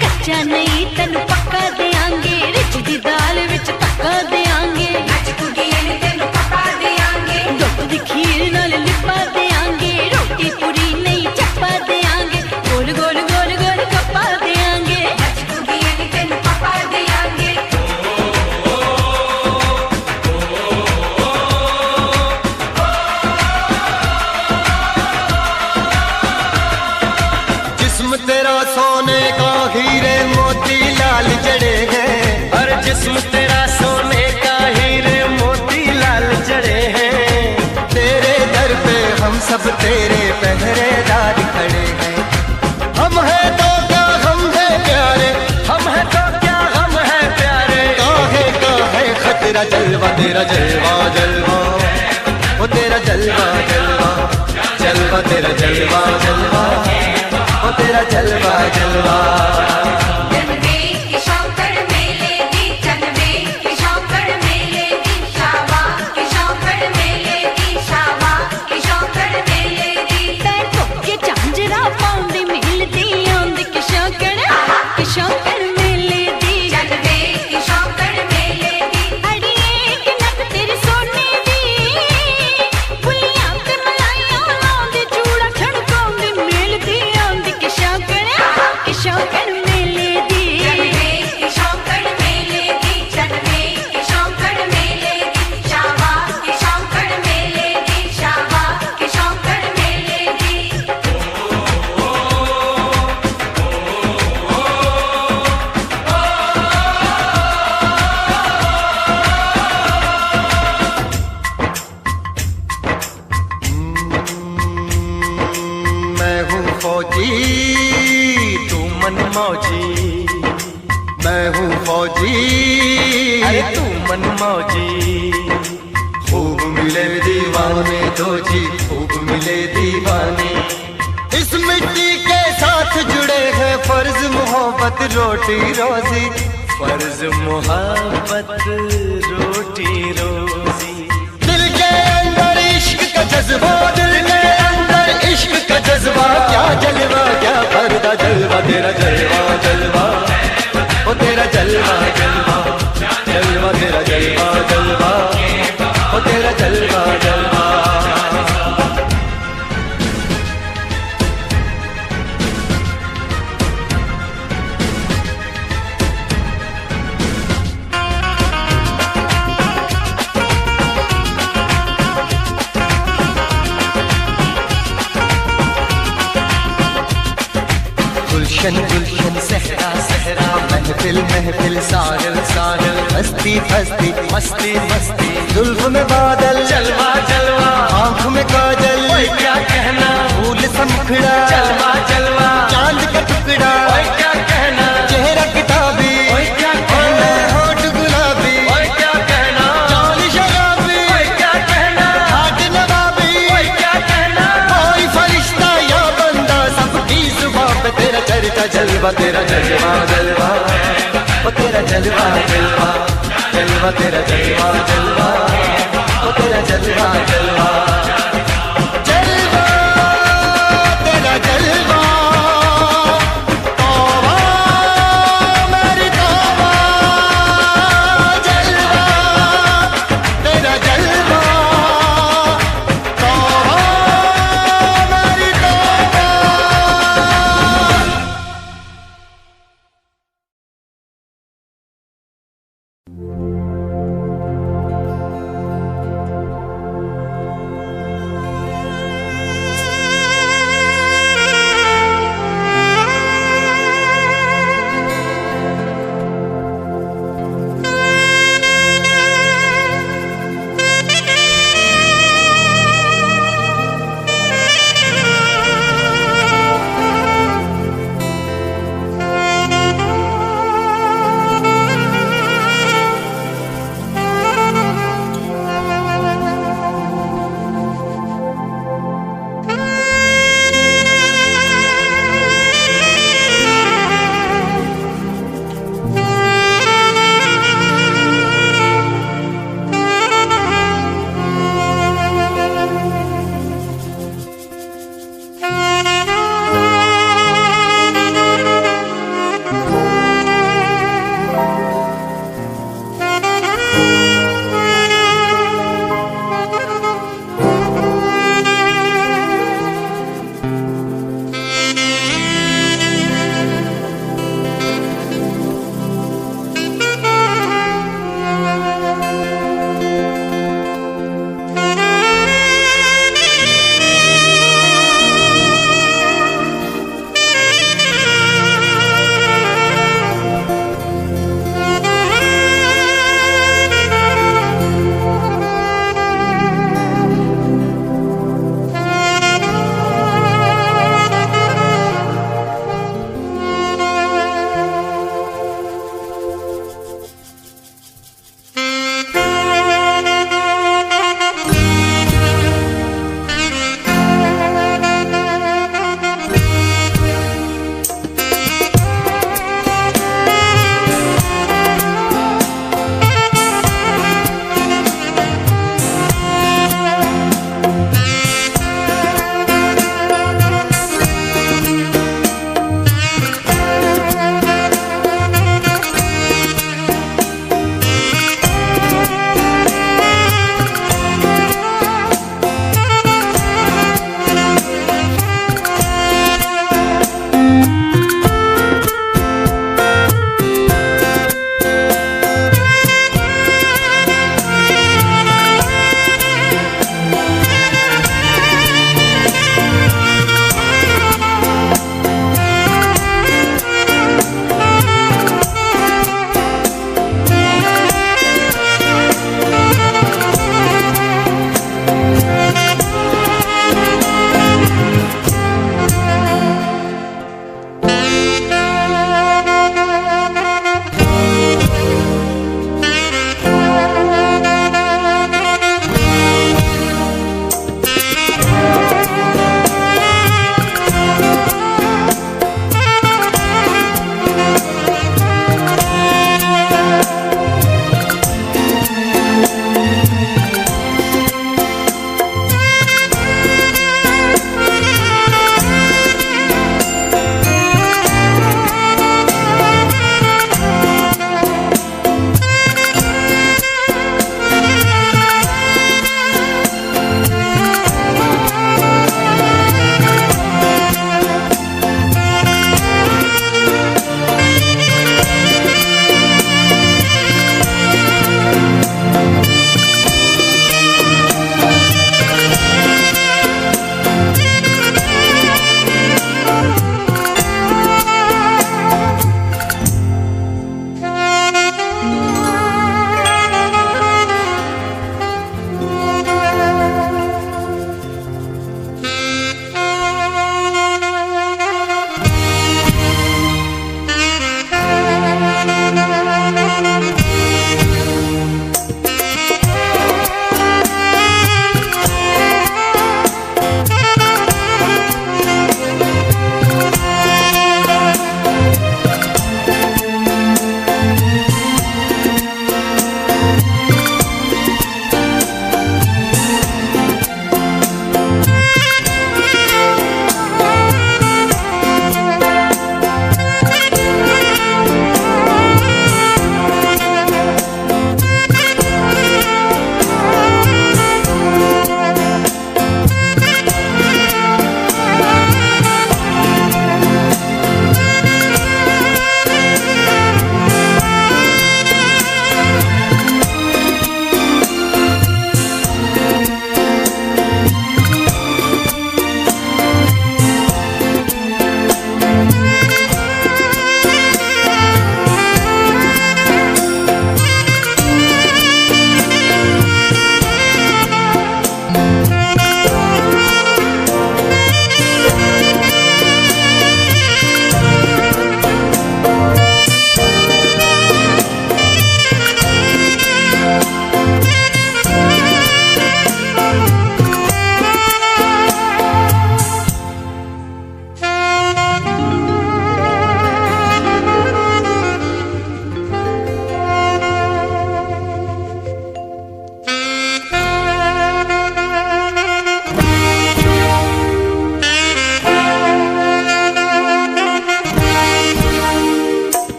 Speaker 7: कच्चा नहीं तेन पक्का देंगे, रिच दी दाल विच पक्का देंगे। दुध दी खीर नाल लिपा देंगे, रोटी पूरी नहीं चप्पा देंगे, गोल गोल गोल गोल कप्पा देंगे।
Speaker 5: जिस्म तेरा सोने का हीरे मोती लाल जड़े हैं,
Speaker 4: और जिस्म तेरा सोने का हीरे मोती लाल जड़े हैं।
Speaker 5: तेरे दर पे हम सब तेरे पहरेदार खड़े हैं। हम हैं तो क्या हम हैं प्यारे,
Speaker 4: हम है तो क्या हम है प्यारे,
Speaker 5: काहे काहे खतरा। जलवा तेरा जलवा जलवा, वो तेरा जलवा जलवा, जलवा तेरा जलवा जलवा, वो तेरा जलवा जलवा।
Speaker 7: झांझरा पाउंदी मिलदी आंदी कि शौकड़ मेले दी, अड़िए कि नक तेरी सोने दी, फुलियां ते मलाइयां लाउंदी, चूड़ा छड़काउंदी मिलदी आंदी कि शौकड़ मेले दी।
Speaker 5: मैं हूँ फौजी तू मन मौजी, मैं हूँ फौजी
Speaker 4: अरे तू मन मौजी।
Speaker 5: खूब मिले दीवाने दो जी, खूब मिले दीवाने। इस मिट्टी के साथ जुड़े हैं फर्ज मोहब्बत रोटी रोजी,
Speaker 4: फर्ज मोहब्बत रोटी रोजी। दिल के अंदर इश्क का जज्बा, दिल के अंदर इश्क का जज्बा, क्या जलवा क्या पर्दा जलवा, तेरा जलवा जलवा, ओ तेरा जलवा जलवा, जलवा तेरा जलवा जलवा, ओ तेरा जलवा जलवा। गुलशन गुलशन सहरा सहरा, महफिल महफिल सागल सागल, हस्ती हस्ती मस्ती मस्ती, जुल्फ में बादल जलवा जलवा, आँख में काजल क्या कहना, फूल समखड़ा जलवा जलवा, चांद का टुकड़ा क्या कहना, चेहरा किताबी क्या कहना, होठ गुलाबी क्या कहना, चाल शराबी क्या कहना, हाथ नवाबी क्या कहना, कोई फरिश्ता या बंदा सबकी जुबां पे तेरा चर्चा जलवा, तेरा जलवा जलवा, ओ तेरा जलवा जलवा, जलवा तेरा जलवा जलवा, ओ तेरा जलवा जलवा, जलवा तेरा जलवा, तौबा मेरी तौबा, जलवा तेरा जलवा, तौबा मेरी तौबा।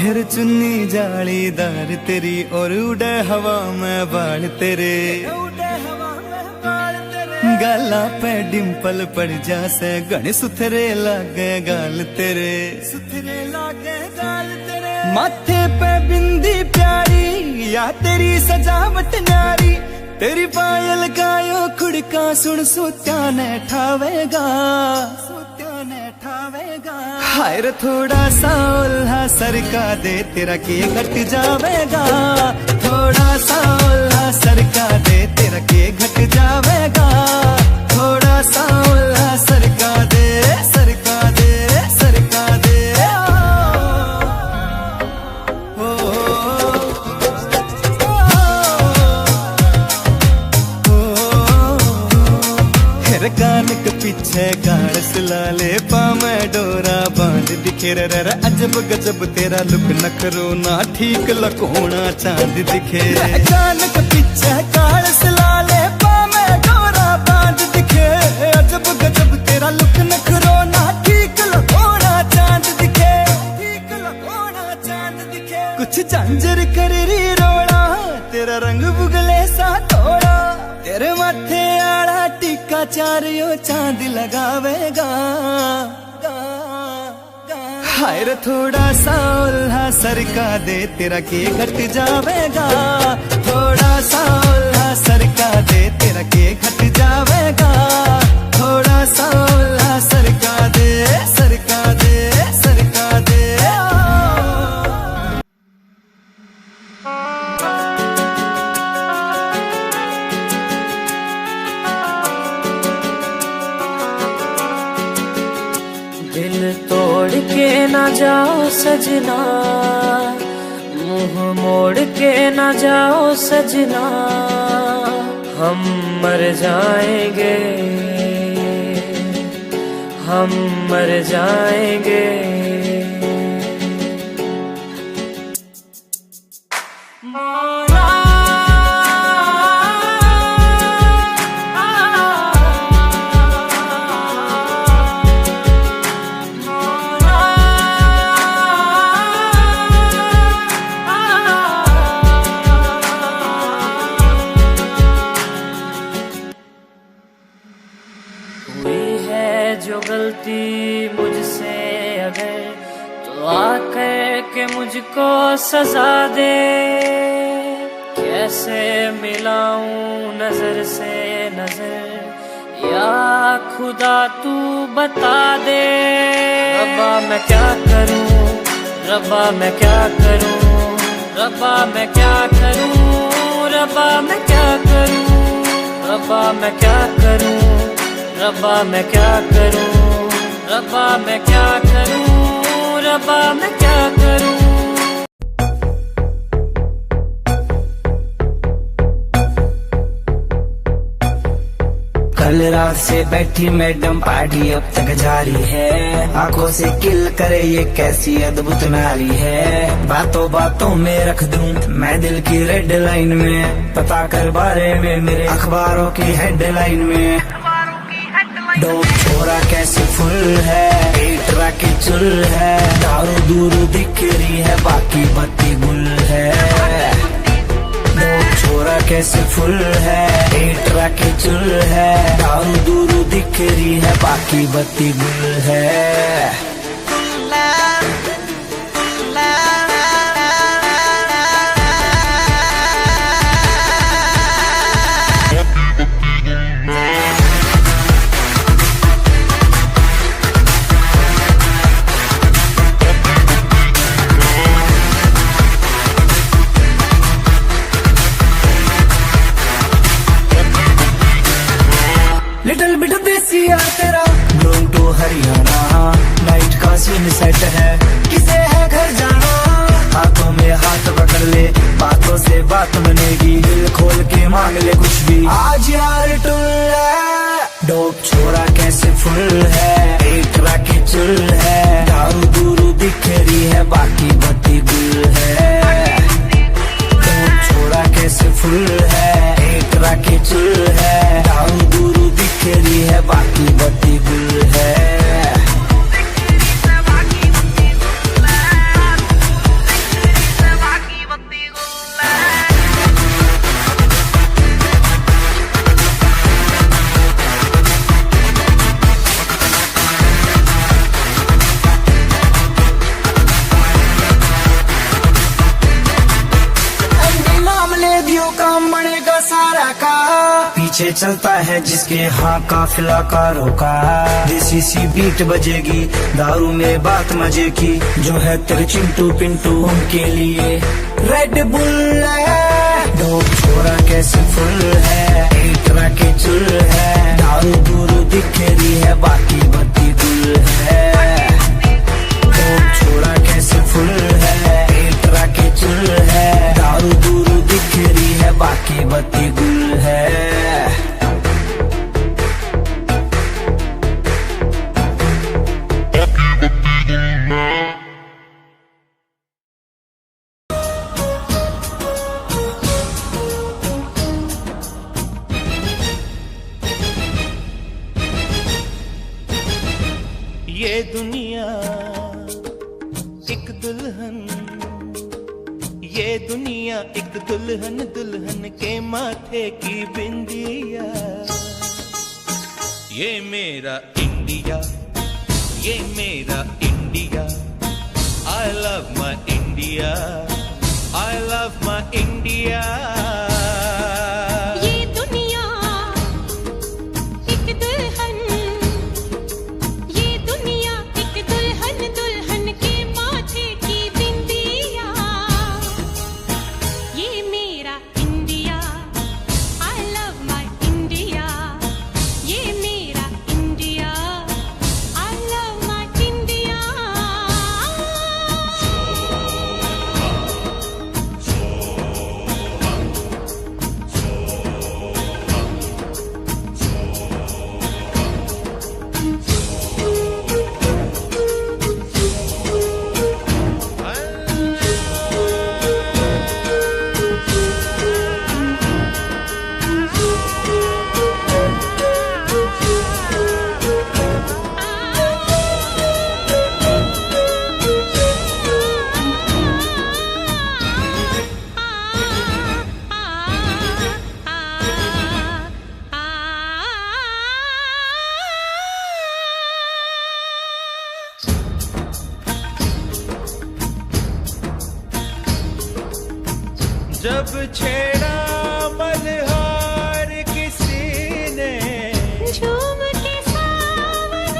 Speaker 4: फिर चुन्नी जालीदार तेरी और उड़े हवा में बाल तेरे, गाला पे डिम्पल पड़ जासे गण सुथरे लागे गाल तेरे, सुथरे लागे गाल तेरे। माथे पे बिंदी प्यारी या तेरी सजावट न्यारी, तेरी पायल गायो खुड़का सुन सोत्या ने ठावेगा, सोत्या ने ठावेगा। हाय रे थोड़ा सा उल्हा सरका दे तेरा के घट जावेगा, थोड़ा सा उल्हा सरका दे तेरा के घट जावेगा, थोड़ा सा उल्हा सरका दे, सरका दे, सरका दे। कान के पीछे गाड़ सिलाले पामे डोरा बांध दिखे रे, अजब गजब तेरा लुक नखरो ना ठीक लकोना चांद दिखे। कान के पीछे गाड़ सिलाले पामे डोरा बांध दिखे, अजब गजब तेरा लुक नखरो ना ठीक लकोना चांद दिखे, ठीक लकोना चांद दिखे। कुछ झांझर कर री रोड़ा तेरा रंग बुगले सा थोड़ा, तेरे माथे आड़ा टीका चारियो चांद लगावेगा। हाय रे थोड़ा सा उल्हा सरका दे तेरा के घट जावेगा, थोड़ा सा उल्हा सरका दे तेरा के घट जावेगा, थोड़ा सा उल्हा सरका दे, सरका दे, सरका दे।
Speaker 9: दिल तोड़ के ना जाओ सजना, मुंह मोड़ के ना जाओ सजना, हम मर जाएंगे, हम मर जाएंगे। जो गलती मुझसे अगर तो आकर के मुझको सजा दे, कैसे मिलाऊं नजर से नजर या खुदा तू बता दे। रब्बा मैं क्या करूं, रब्बा मैं क्या करूं, रब्बा मैं क्या करूं, रब्बा मैं क्या करूं, रब्बा मैं क्या करूं, रब्बा मैं क्या करूं, रब्बा मैं क्या करूं, रब्बा मैं क्या करूं।
Speaker 10: कल रात से बैठी मैडम पार्टी अब तक जारी है, आंखों से किल करे ये कैसी अद्भुत नारी है। बातों बातों में रख दूं मैं दिल की रेड लाइन में, पता कर बारे में मेरे अखबारों की हेडलाइन में। डोप छोरा कैसे फुल है, पेट राके चुल है, दारू दूरू दिख रही है बाकी बत्ती गुल है। डोप छोरा कैसे फुल है, पेट राके चुल है, दारू दूरू दिख रही है बाकी बत्ती गुल है। लिटिल बिट देसी यार तेरा ग्रोइंग टू हरियाणा, नाइट का सीन सेट है किसे है घर जाना। हाथों में हाथ पकड़ ले बातों से बात बनेगी, दिल खोल के मांग ले कुछ भी आज यार टुल है। डोप छोरा कैसे फुल है, पेट राके चुल है, दारू दूरू दिख रही है बाकी बत्ती गुल है। डोप छोरा कैसे फुल है, पेट राके चुल है, दारू दूरू दिख रही है बाकी बत्ती गुल है। पीछे चलता है जिसके हाँ काफिला कारों का। देसी सी बीट बजेगी, दारू में बात मजे की, जो है तेरे चिंटू पिंटू उनके लिए रेड बुल है। डोप छोरा कैसे फुल है, एटरा के चुल है, दारू दूरू दिख रही है बाकी बत्ती गुल है। डोप छोरा कैसे फुल है, एटरा के चुल है, दारू दूरू दिख रही है बाकी बत्ती गुल है।
Speaker 1: ये दुनिया एक दुल्हन, ये दुनिया एक दुल्हन, दुल्हन के माथे की बिंदिया। ये मेरा इंडिया, ये मेरा India, I love my India, I love my India।
Speaker 7: ये दुनिया एक दुल्हन, ये दुनिया एक दुल्हन, दुल्हन के माथे की बिंदिया। ये मेरा India, I love my India, ये मेरा India, I love my India।
Speaker 1: जब छेड़ा मल्हार किसी ने,
Speaker 7: झूम के सावन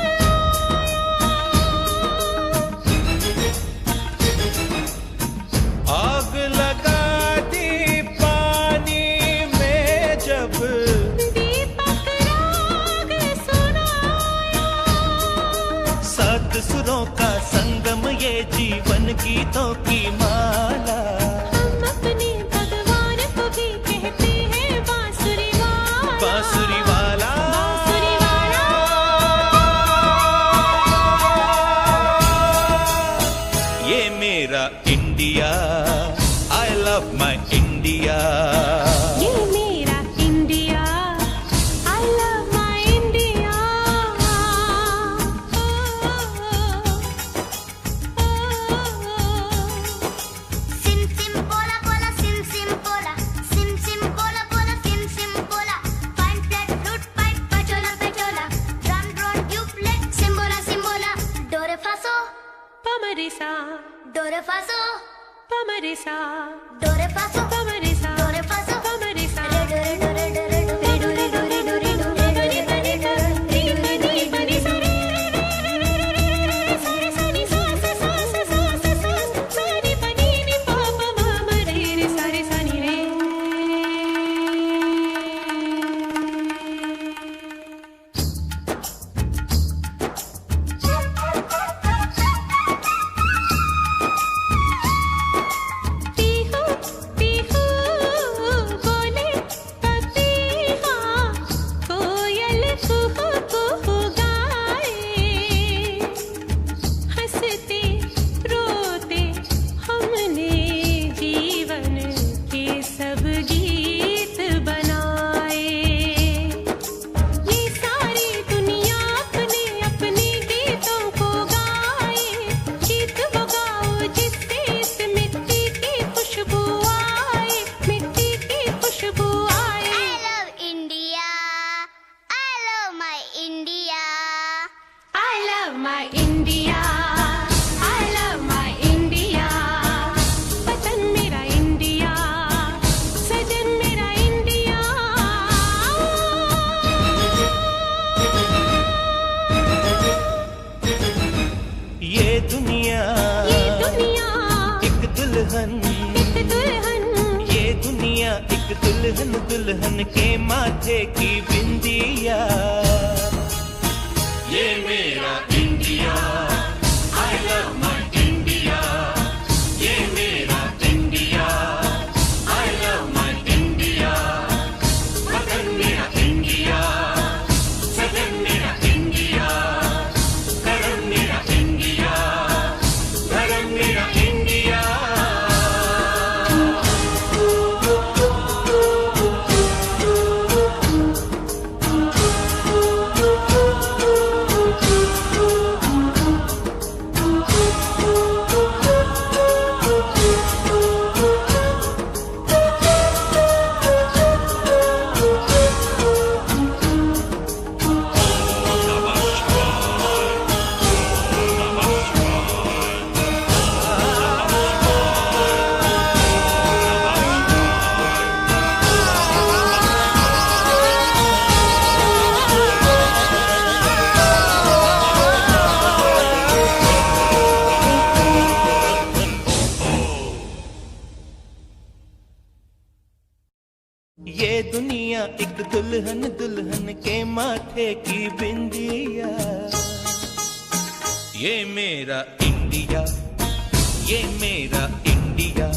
Speaker 1: आग लगा दी पानी में, जब
Speaker 7: दीपक राग सुनाया।
Speaker 1: सात सुरों का संगम, ये जीवन गीतों की माला।
Speaker 7: हम अपने भगवान को भी कहते हैं बांसुरी वाला,
Speaker 1: बांसुरी वाला,
Speaker 7: बांसुरी वाला।
Speaker 1: ये मेरा India, I love my India।
Speaker 7: ये मेरा India, I love my India। सिम सिम बोला बोला, सिम सिम बोला, सिम सिम बोला बोला, सिम सिम बोला। फाइन फ्लैट फ्लूट पाइप पचोला पचोला, ड्रम ड्रोन ट्यूबलेट सिम्बोला सिम्बोला। डोरे फासो पमरिसा, डोरे फासो पमरिसा, डोरे फासो पमरिसा, डोरे फासो पमरिसा। रे डोरे डोरे डोरे डोरे डोरे डोरे डोरे डोरे डोरे डोरे डोरे डोरे पनिसा। सारे सानी सास सास सास सास, सानी पनी नी पापा मामा रे रे, सारे सानी रे। पीहू पीहू बोले पपी
Speaker 1: दुनिया एक दुल्हन, ये दुनिया एक दुल्हन, दुल्हन के माथे की बिंदिया। ये मेरा India, I love my India, ये मेरा India, I love my India, वतन मेरा इंडिया, सदन मेरा इंडिया, करम मेरा इंडिया, धर्म मेरा इंडिया। ये दुनिया एक दुल्हन, दुल्हन के माथे की बिंदिया। ये मेरा इंडिया, ये मेरा India,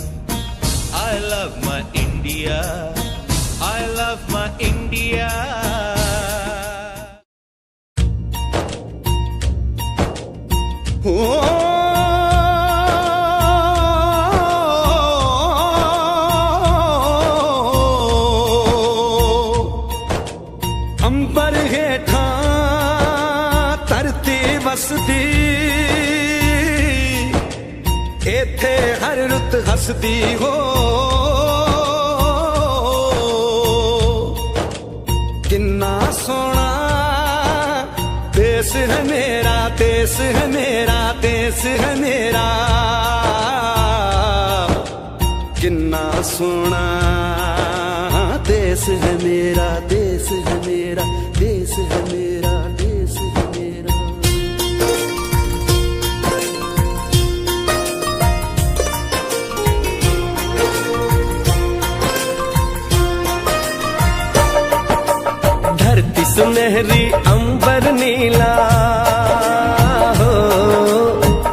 Speaker 1: I love my India, I love my India।
Speaker 5: अंबर हेठा धरती वसदी, एथे हर रुत हसदी हो। किन्ना सोना देश है मेरा, देश है मेरा, देश है मेरा। किन्ना सोना देश है मेरा, देश है मेरा, देश है मेरा, देश है मेरा। धरती सुनहरी अंबर नीला हो,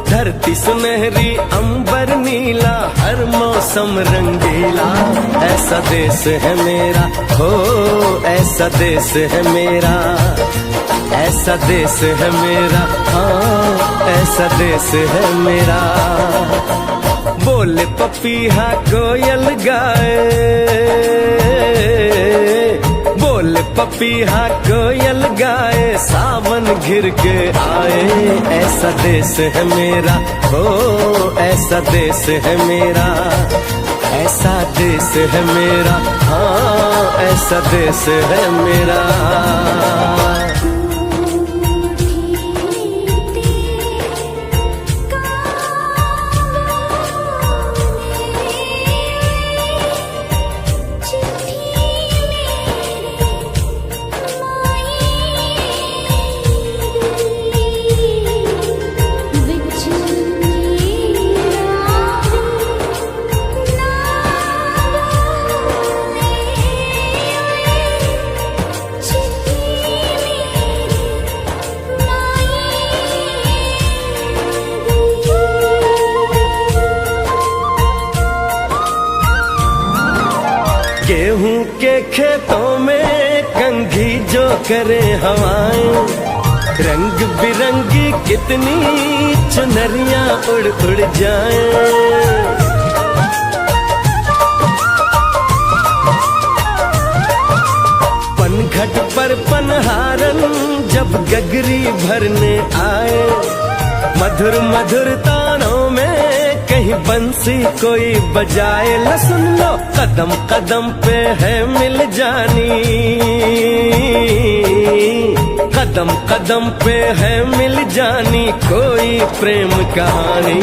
Speaker 5: धरती सुनहरी अंबर नीला, हर मौसम रंगीला। ऐसा देश है मेरा हो, ऐसा देश है मेरा, ऐसा देश है मेरा, हाँ ऐसा देश है मेरा। बोले पपीहा कोयल गाए, बोले पपीहा कोयल गाए, सावन घिर के आए। ऐसा देश है मेरा हो, ऐसा देश है मेरा, ऐसा देश है मेरा, हाँ ऐसा देश है मेरा। गेहूं के खेतों में कंघी जो करे हवाएं, रंग बिरंगी कितनी चुनरियां उड़ उड़ जाएं। पनघट पर पनहारन जब गगरी भरने आए, मधुर मधुर तानों में कहीं बंसी कोई बजाए। ल सुन लो कदम कदम पे है मिल जानी, कदम कदम पे है मिल जानी कोई प्रेम कहानी।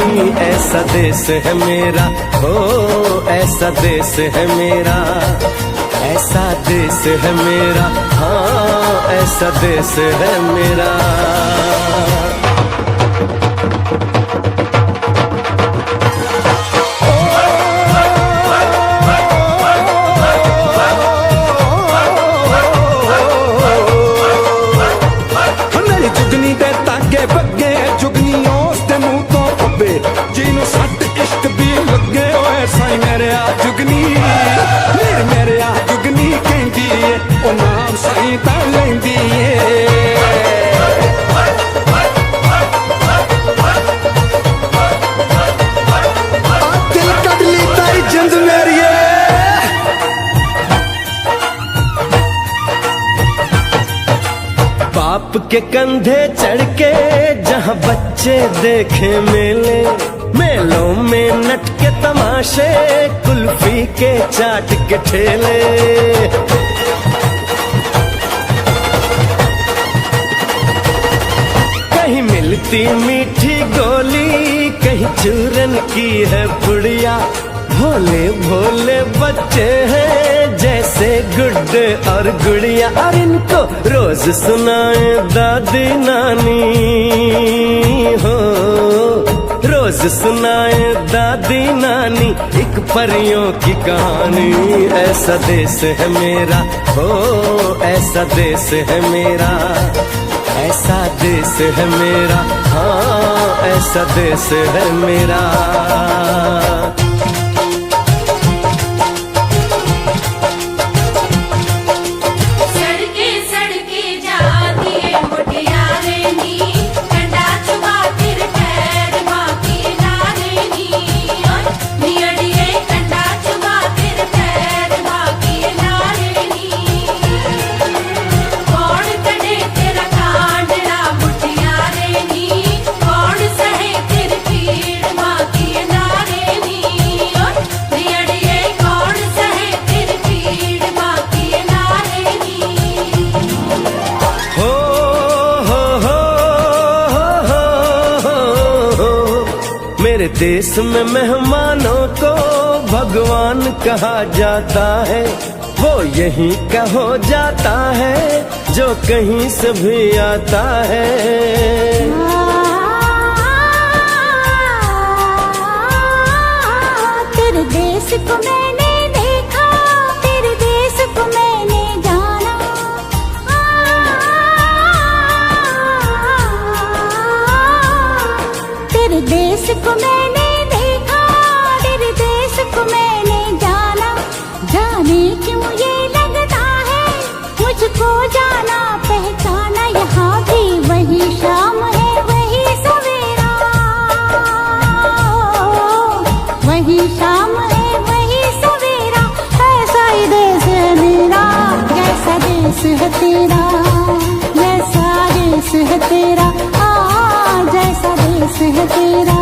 Speaker 5: ऐसा देश है मेरा हो, ऐसा देश है मेरा, ऐसा देश है मेरा, हाँ ऐसा देश है मेरा।
Speaker 11: नहीं उसके मुंह तो पब्बे जिन्हों सट इश्क भी लगे होए साई मेरे आ जुगनी मेरे आ जुगनी कहती है ओ नाम साई ता लेंदी है दिल कट ली तारी जिंद मेरी
Speaker 4: बाप के कंधे चढ़ के जहाँ बच्चे देखे मेले मेलों में नट के तमाशे कुल्फी के चाट के ठेले कहीं मिलती मीठी गोली कहीं चूरन की है पुड़िया भोले भोले बच्चे हैं जैसे गुड्डे और गुड़िया और इनको रोज सुनाए दादी नानी हो रोज सुनाए दादी नानी एक परियों की कहानी ऐसा देश है मेरा हो ऐसा देश है मेरा ऐसा देश है मेरा हाँ ऐसा देश है मेरा मेरे देश में मेहमानों को भगवान कहा जाता है वो यहीं का हो जाता है जो कहीं से भी आता है
Speaker 7: तेरे देश को मैंने देखा तेरे देश को मैंने जाना तेरे देश को मैंने देखा तेरे देश को मैंने जाना जाने क्यों ये लगता है मुझको जाना पहचाना यहाँ भी वही शाम है वही सवेरा वही शाम है वही सवेरा ऐसा ही देश है मेरा जैसा देश है तेरा जैसा देश है तेरा जैसा देश है तेरा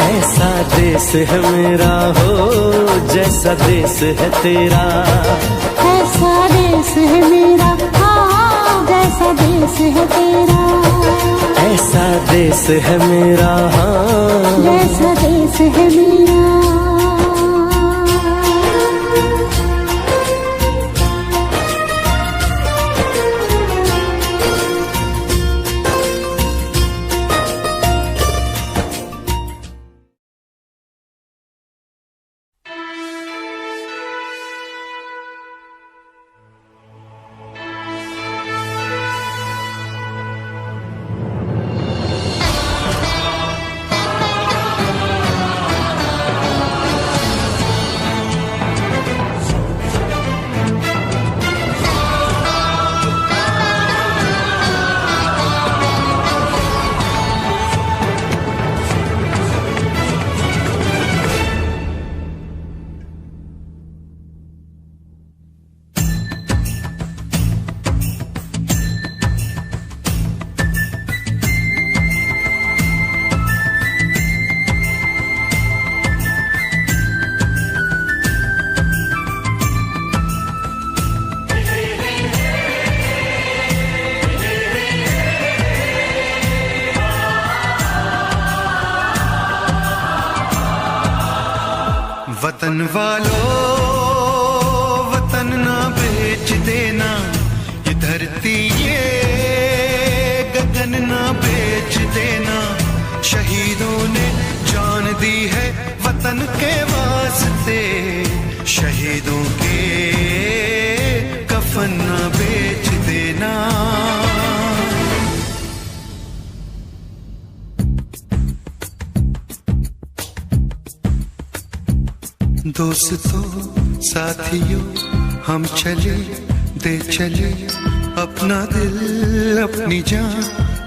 Speaker 4: ऐसा देश है मेरा हो जैसा देश है तेरा
Speaker 7: ऐसा देश है मेरा हाँ जैसा देश है तेरा
Speaker 4: ऐसा देश है मेरा हाँ
Speaker 7: जैसा देश है मेरा
Speaker 5: वतन वालों वतन ना बेच देना ये धरती ये गगन ना बेच देना शहीदों ने जान दी है वतन के वास्ते शहीदों के कफन ना बेच देना
Speaker 12: दोस्तों साथियों हम चले दे चले अपना दिल अपनी जान,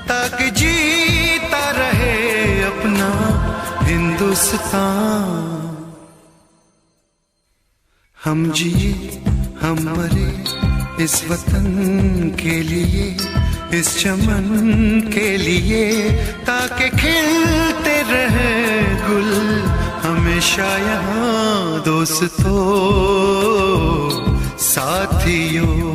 Speaker 12: ताकि जीता रहे अपना हिंदुस्तान। हम जिए हम मरे इस वतन के लिए, इस चमन के लिए, ताकि खिलते रहे गुल हमेशा यहाँ। दोस्तों साथियों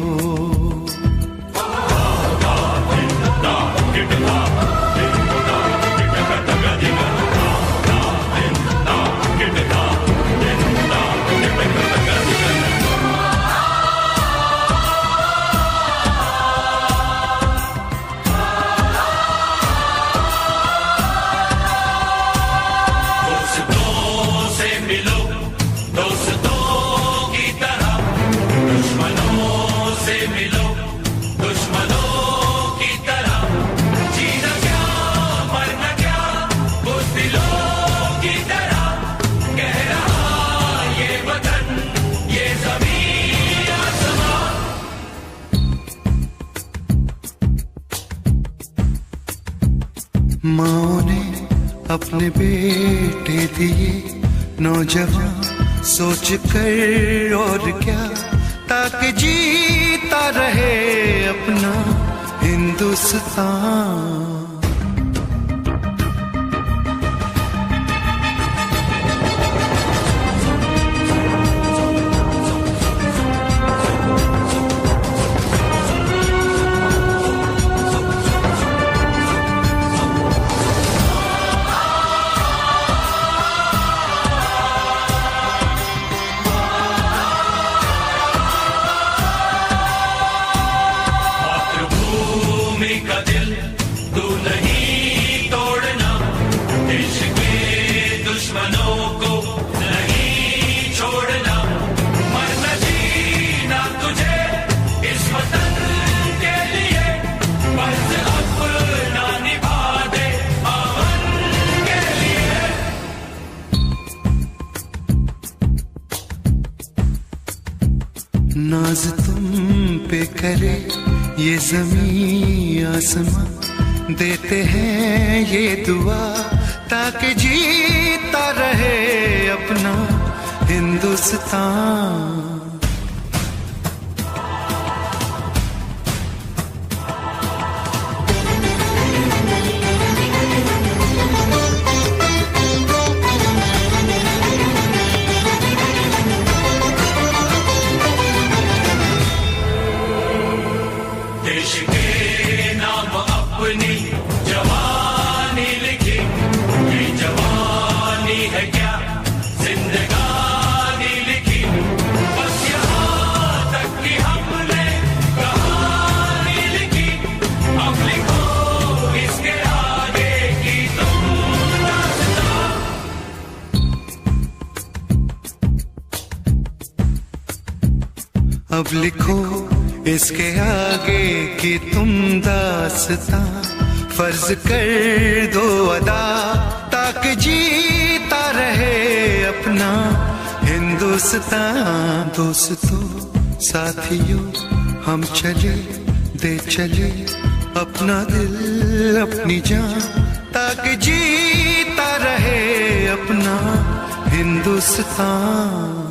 Speaker 12: माँ ने अपने बेटे दिए नौजवान सोच कर और क्या, ताकि जीता रहे अपना हिंदुस्तान। नाज तुम पे करे ये ज़मीं आसमां, देते हैं ये दुआ ताकि जीता रहे अपना हिंदुस्तान।
Speaker 2: देश के नाम अपनी जवानी लिखी, ये जवानी है क्या जिंदगानी लिखी, बस यहाँ तक कि हमने कहानी लिखी, अब लिखो इसके आगे की तुम दास्तां।
Speaker 12: अब लिखो इसके आगे की तुम दास्तां, फर्ज कर दो अदा ताकि जीता रहे अपना हिंदुस्तान। दोस्तों साथियों हम चले दे चले अपना दिल अपनी जान, ताकि जीता रहे अपना हिंदुस्तान।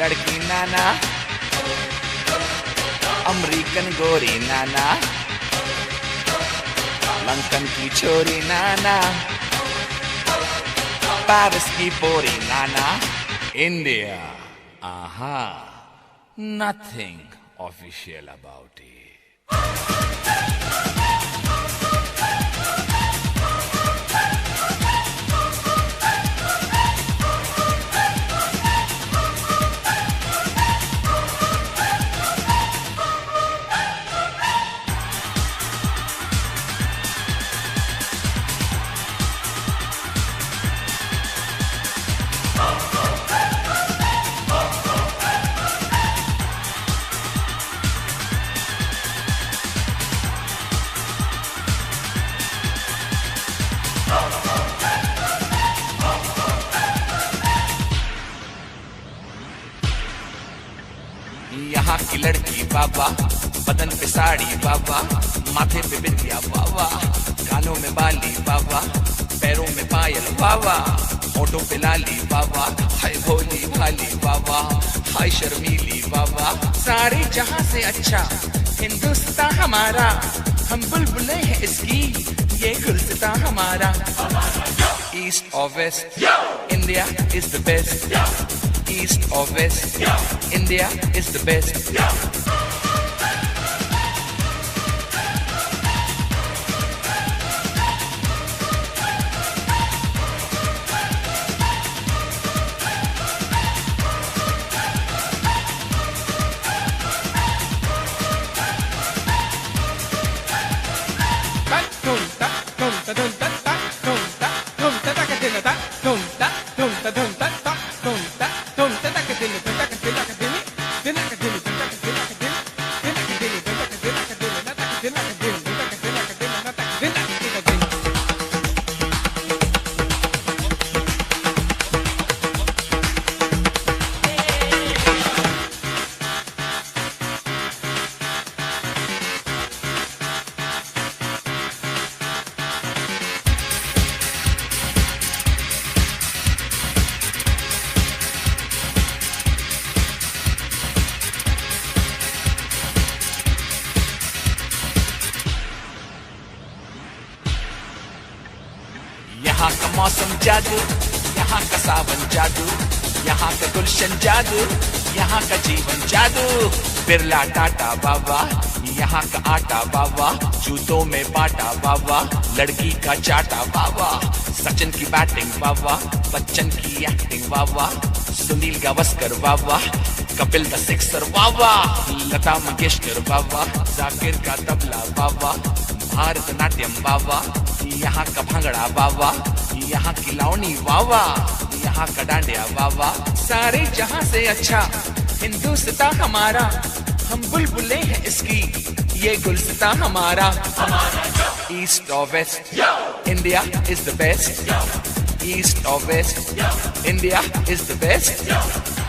Speaker 13: लड़की नाना अमेरिकन गोरी नाना, लंदन की छोरी नाना, पेरिस की पोरी नाना, India, aha, nothing official about it. यहाँ की लड़की बाबा, बदन पे साड़ी बाबा, माथे पे बिंदिया बाबा, कानों में बाली बाबा, पैरों में पायल बाबा, होठों पे लाली बाबा, हाय भोली भाली बाबा, हाय शर्मीली बाबा। सारे जहां से अच्छा हिंदुस्तान हमारा, हम बुलबुले हैं इसकी, ये गुलसितां हमारा। ईस्ट और west, India is the best. East or west, India is the best. यहाँ का मौसम जादू, यहाँ का सावन जादू, यहाँ का गुलशन जादू, यहाँ का जीवन जादू। बिरला टाटा बाबा, यहाँ का आटा बाबा, जूतों में बाटा बाबा, लड़की का चाटा बाबा। सचिन की बैटिंग बाबा, बच्चन की एक्टिंग बाबा, सुनील गावस्कर बाबा, कपिल द सिक्सर बाबा, लता मंगेशकर बाबा, जाकिर का तबला बाबा, भारतनाट्यम बाबा, यहाँ का भांगड़ा बाबा, यहाँ की लावनी बाबा, यहाँ का डांडिया बाबा। सारे जहां से अच्छा हिंदुस्तान हमारा, हम बुलबुले हैं इसकी, ये गुलसितां हमारा। ईस्ट और west, India is the best. East और west, India is the best.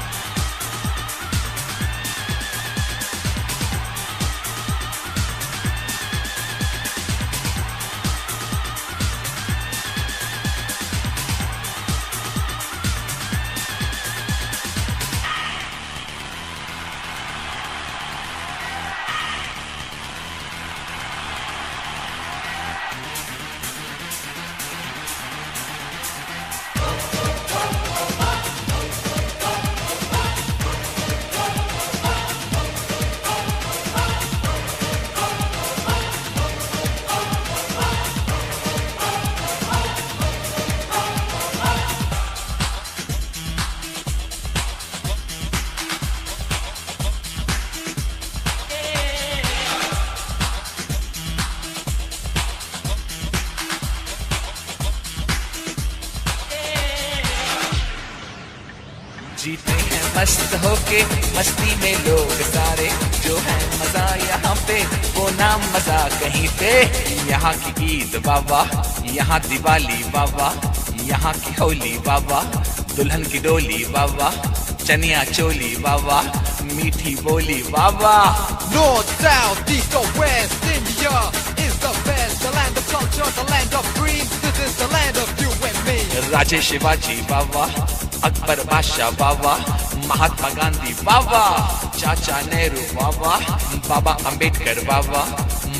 Speaker 13: जीते हैं मस्त होके मस्ती में लोग सारे, जो है मजा यहाँ पे वो नाम मजा कहीं पे। यहाँ की ईद बाबा, यहाँ दिवाली बाबा, यहाँ की होली बाबा, दुल्हन की डोली बाबा, चनिया चोली बाबा, मीठी बोली बाबा।
Speaker 14: North, south, east or west, India is the best. The land of culture, the land of dreams. This is the land of you and me.
Speaker 13: राजे शिवाजी बाबा, अकबर बादशाह बाबा, महात्मा गांधी बाबा, चाचा नेहरू बाबा, बाबा अंबेडकर बाबा,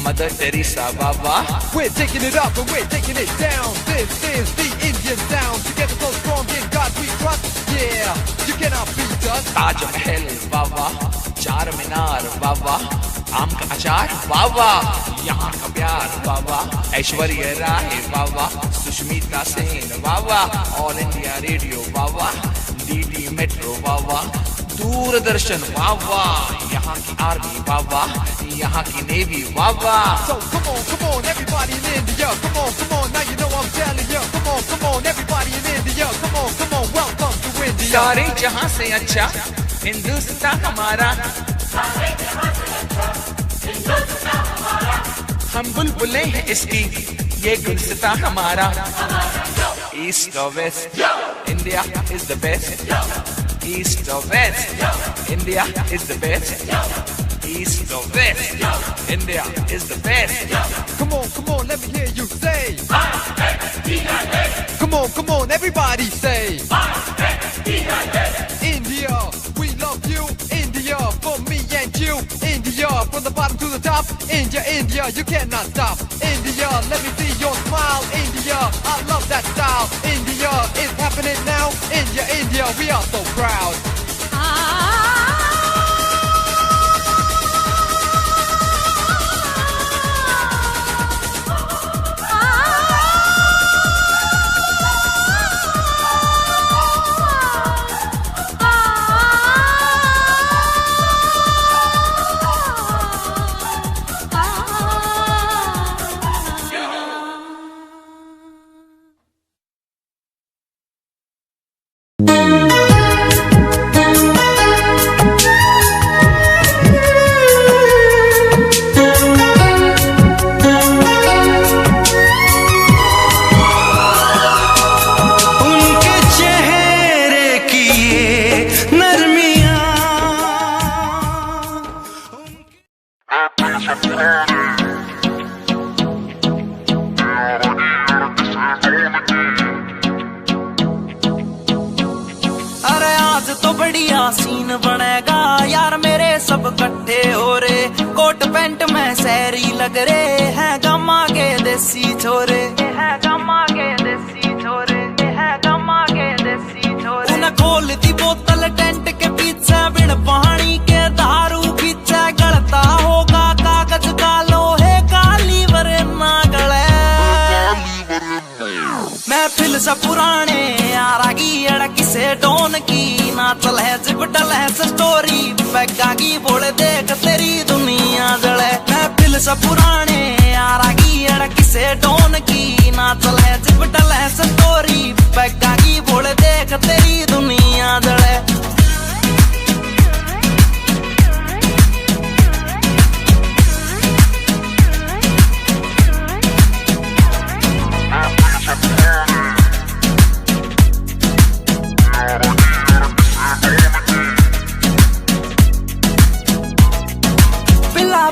Speaker 13: मदर टेरेसा बाबा।
Speaker 14: We're taking it up and we're taking it down. This is the Indian sound. Together so strong in God we trust. Yeah, you cannot beat us.
Speaker 13: Taj Mahal बाबा, चार मीनार बाबा, आम का अचार बाबा, यहाँ का प्यार बाबा, ऐश्वर्या राय बाबा, सुष्मिता सेन बाबा, ऑल इंडिया रेडियो बाबा, डीडी मेट्रो बाबा, दूरदर्शन बाबा, यहाँ की आर्मी बाबा, यहाँ की navy Baba.
Speaker 14: So come on, everybody in India. Come on, now you know I'm telling you. Come on, everybody in India. Come on, welcome to India.
Speaker 13: सारे जहां से अच्छा हिंदुस्तान हमारा, हम बुलबुलें हैं इसकी, ये गुलसिता हमारा। ईस्ट और west, India is the best. East और west, India is the best. East or west, India is the best.
Speaker 14: Come on, let me hear you say. Come on, everybody say. India, we love you. India, for me and you. India, from the bottom to the top. India, you cannot stop. India, let me see your smile. India, I love that style. India, it's happening now. India, we are so proud.
Speaker 15: Scene बनेगा यार मेरे सब इकट्ठे हो रे, कोट पैंट में शहरी लग रे हैं, गमा के देसी छोरे हैं, गमा के देसी छोरे हैं, गमा के देसी छोरे। उन्हें खोल दी बोतल टेंट के पीछे, बिन पानी के दारू पीछे, गलता होगा कागज का लोहे का लीवर ना गले। महफिल से पुराने यारागी अड़की से डोन की, ना चल है जिपटल है स्टोरी बैगा की, बोले देख तेरी दुनिया जले। महफिल से पुराने यारागी अड़की से डोन की, ना चल है जिपटल है स्टोरी बैगा की, बोले देख तेरी दुनिया जले।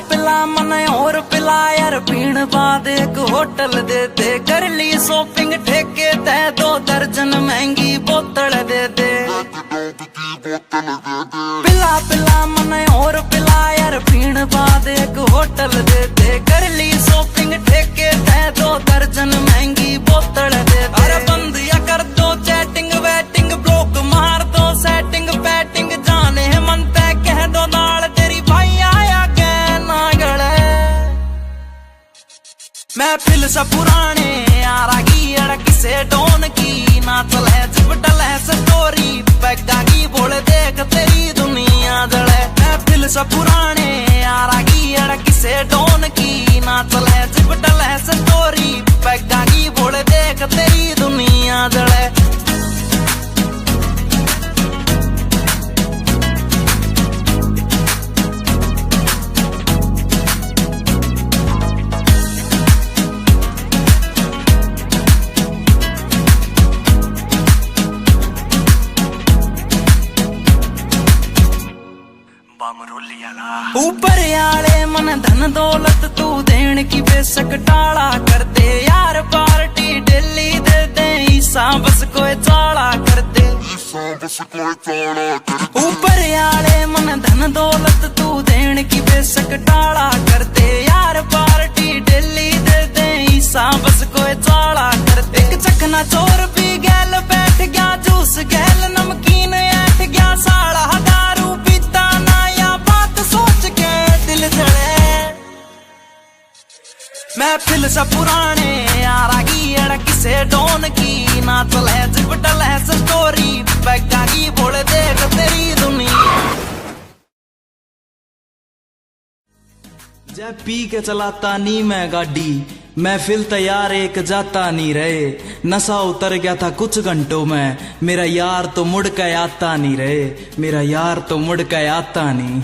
Speaker 15: पिला मन और पिला यार पीण बाद एक होटल दे दे, कर ली शॉपिंग ठेके ते 2 दर्जन महंगी बोतल दे दे। पिला मन और पिला यार पीण बाद एक होटल दे दे, कर ली शॉपिंग ठेके ते 2 दर्जन महंगी बोतल दे दे। अरे बंद या कर दो चैटिंग वेटिंग, ब्लॉक मार दो सेटिंग पैटिंग, जाने मन तय कह दो दाल तेरी भाई आया महफिल से पुराने यारागी अड़की से डोन की, ना चल है जिपटल है स्टोरी बैगा की, बोले देख तेरी दुनिया जले। महफिल से पुराने यारागी अड़की से डोन की, ना चल है जिपटल है स्टोरी बैगा की, बोले देख तेरी दुनिया जले।
Speaker 10: अमरोली वाला।
Speaker 15: ऊपर आले मन धन दौलत तू देन की बेशक टाला कर दे यार, पार्टी डेली दे दे ईसा बस कोई चाला कर दे। ऊपर आले मन धन दौलत तू देन की बेशक टाला कर दे यार, पार्टी डेली दे दे ईसा बस कोई चाला कर दे। एक चखना चोर पी गैल बैठ गया जूस गैल नमकीन ऐठ गया, साला दारू पीता ना या बात सोच के दिल जले। महफिल सा पुराने यारा की अड़क से डोन की ना चले जिपटल है स्टोरी बैगा की बोल देख तेरी दुनिया।
Speaker 16: जब पी के चलाता नी मैं गाड़ी, महफिल तैयार एक जाता नहीं रहे। नशा उतर गया था कुछ घंटों में, मेरा यार तो मुड़ के आता नहीं रहे, मेरा यार तो मुड़ के आता नहीं।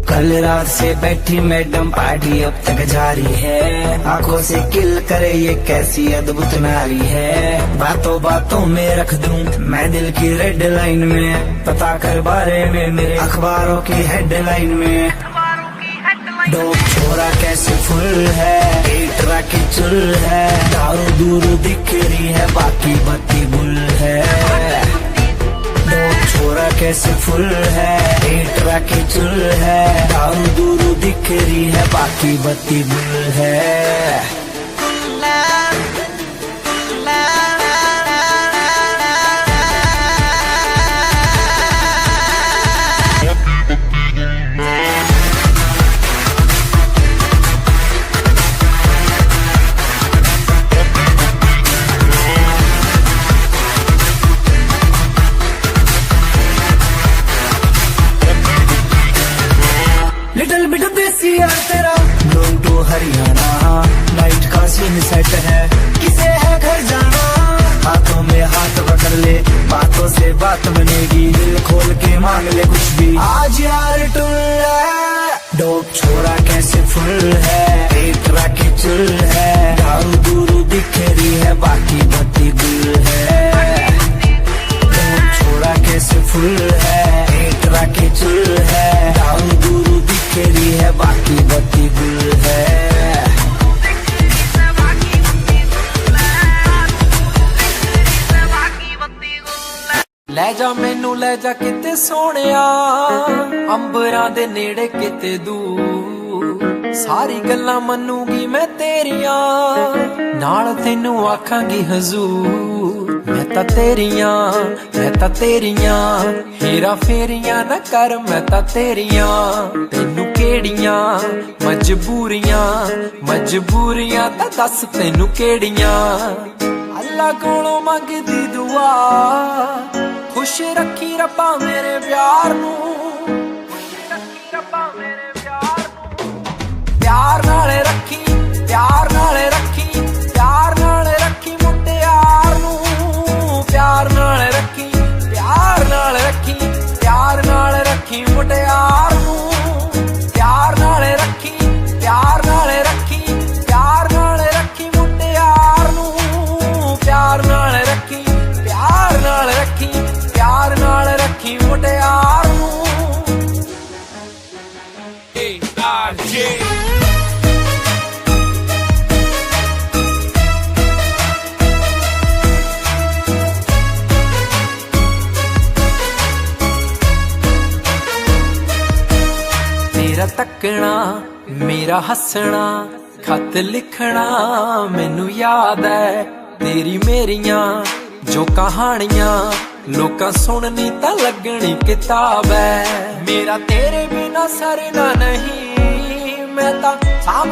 Speaker 10: कल रात से बैठी मैडम पार्टी अब तक जारी है, आंखों से किल करे ये कैसी अद्भुत नारी है। बातों बातों में रख दूं मैं दिल की रेड लाइन में, पता कर बारे में मेरे अखबारों की हेडलाइन में। डोप छोरा कैसे फुल है, एटरा की चुल है, दारू दूर दिख रही है बाकी बत्ती गुल है। डोप छोरा कैसे फुल है, एटरा की चुल है, दारू दूर दिख रही है बाकी बत्ती गुल है। लिटिल बिट देसी यार तेरा गोइंग टू हरियाणा, नाइट का सीन सेट है किसे है घर जाना। हाथों में हाथ पकड़ ले बातों से बात बनेगी, दिल खोल के मांग ले कुछ भी आज यार टुल है। डोप छोरा कैसे फुल है, एटरा की चुल है, दारू दूर दिख रही है बाकी बत्ती गुल है। डोप छोरा कैसे फुल है, एटरा की चुल है, दारू दूर दिख रही है बाकी बत्ती गुल है।
Speaker 17: ਲੈ ਜਾ ਮੈਨੂੰ ਲੈ ਜਾ ਕਿਤੇ ਸੋਹਣਿਆ, ਅੰਬਰਾਂ ਦੇ ਨੇੜੇ ਕਿਤੇ ਦੂਰ, ਸਾਰੀ ਗੱਲਾਂ ਮੰਨੂਗੀ ਮੈਂ ਤੇਰੀਆਂ, ਨਾਲ ਤੈਨੂੰ ਆਖਾਂਗੀ ਹਜ਼ੂਰ। ਮੈਂ ਤਾਂ ਤੇਰੀਆਂ ਹੇਰਾ ਫੇਰੀਆਂ ਨਾ ਕਰ, ਮੈਂ ਤਾਂ ਤੇਰੀਆਂ, ਤੈਨੂੰ ਕਿਹੜੀਆਂ ਮਜਬੂਰੀਆਂ ਤਾਂ ਦੱਸ ਤੈਨੂੰ ਕਿਹੜੀਆਂ। ਅੱਲਾ ਕੋਲੋਂ ਮੰਗਦੀ ਦੁਆ, खुश रखी रब्बा मेरे प्यार नू, प्यार नाले रखी, प्यार नाले रखी, प्यार नाले रखी मुटियार नू, प्यार नाले रखी, प्यार नाले रखी, प्यार नाले रखी मुटियार नू, प्यार नाले रखी, प्यार नाले रखी, प्यार नाले रखी मुटियार नू, प्यार नाले रखी, प्यार नाले रखी, प्यार नाल रखी मुटियार नू। तेरा तकना मेरा हसना, खत लिखना मैनू याद है, तेरी मेरियां जो कहानियां लोका सुननी ता लगनी किताब है। मेरा तेरे बिना सरना नहीं, मैं ता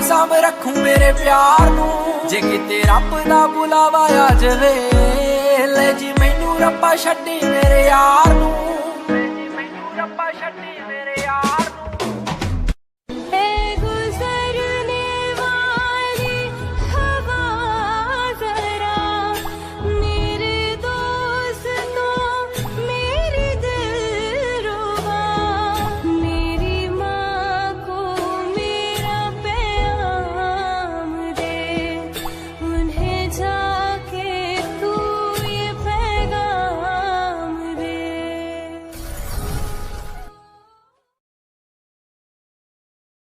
Speaker 17: साम रखूं मेरे प्यार नू, जे किते रब दा बुलावा आ जावे, ले जी मैनू रब्बा छड्डी मेरे यार नू, ले जी मैनू रब्बा छड्डी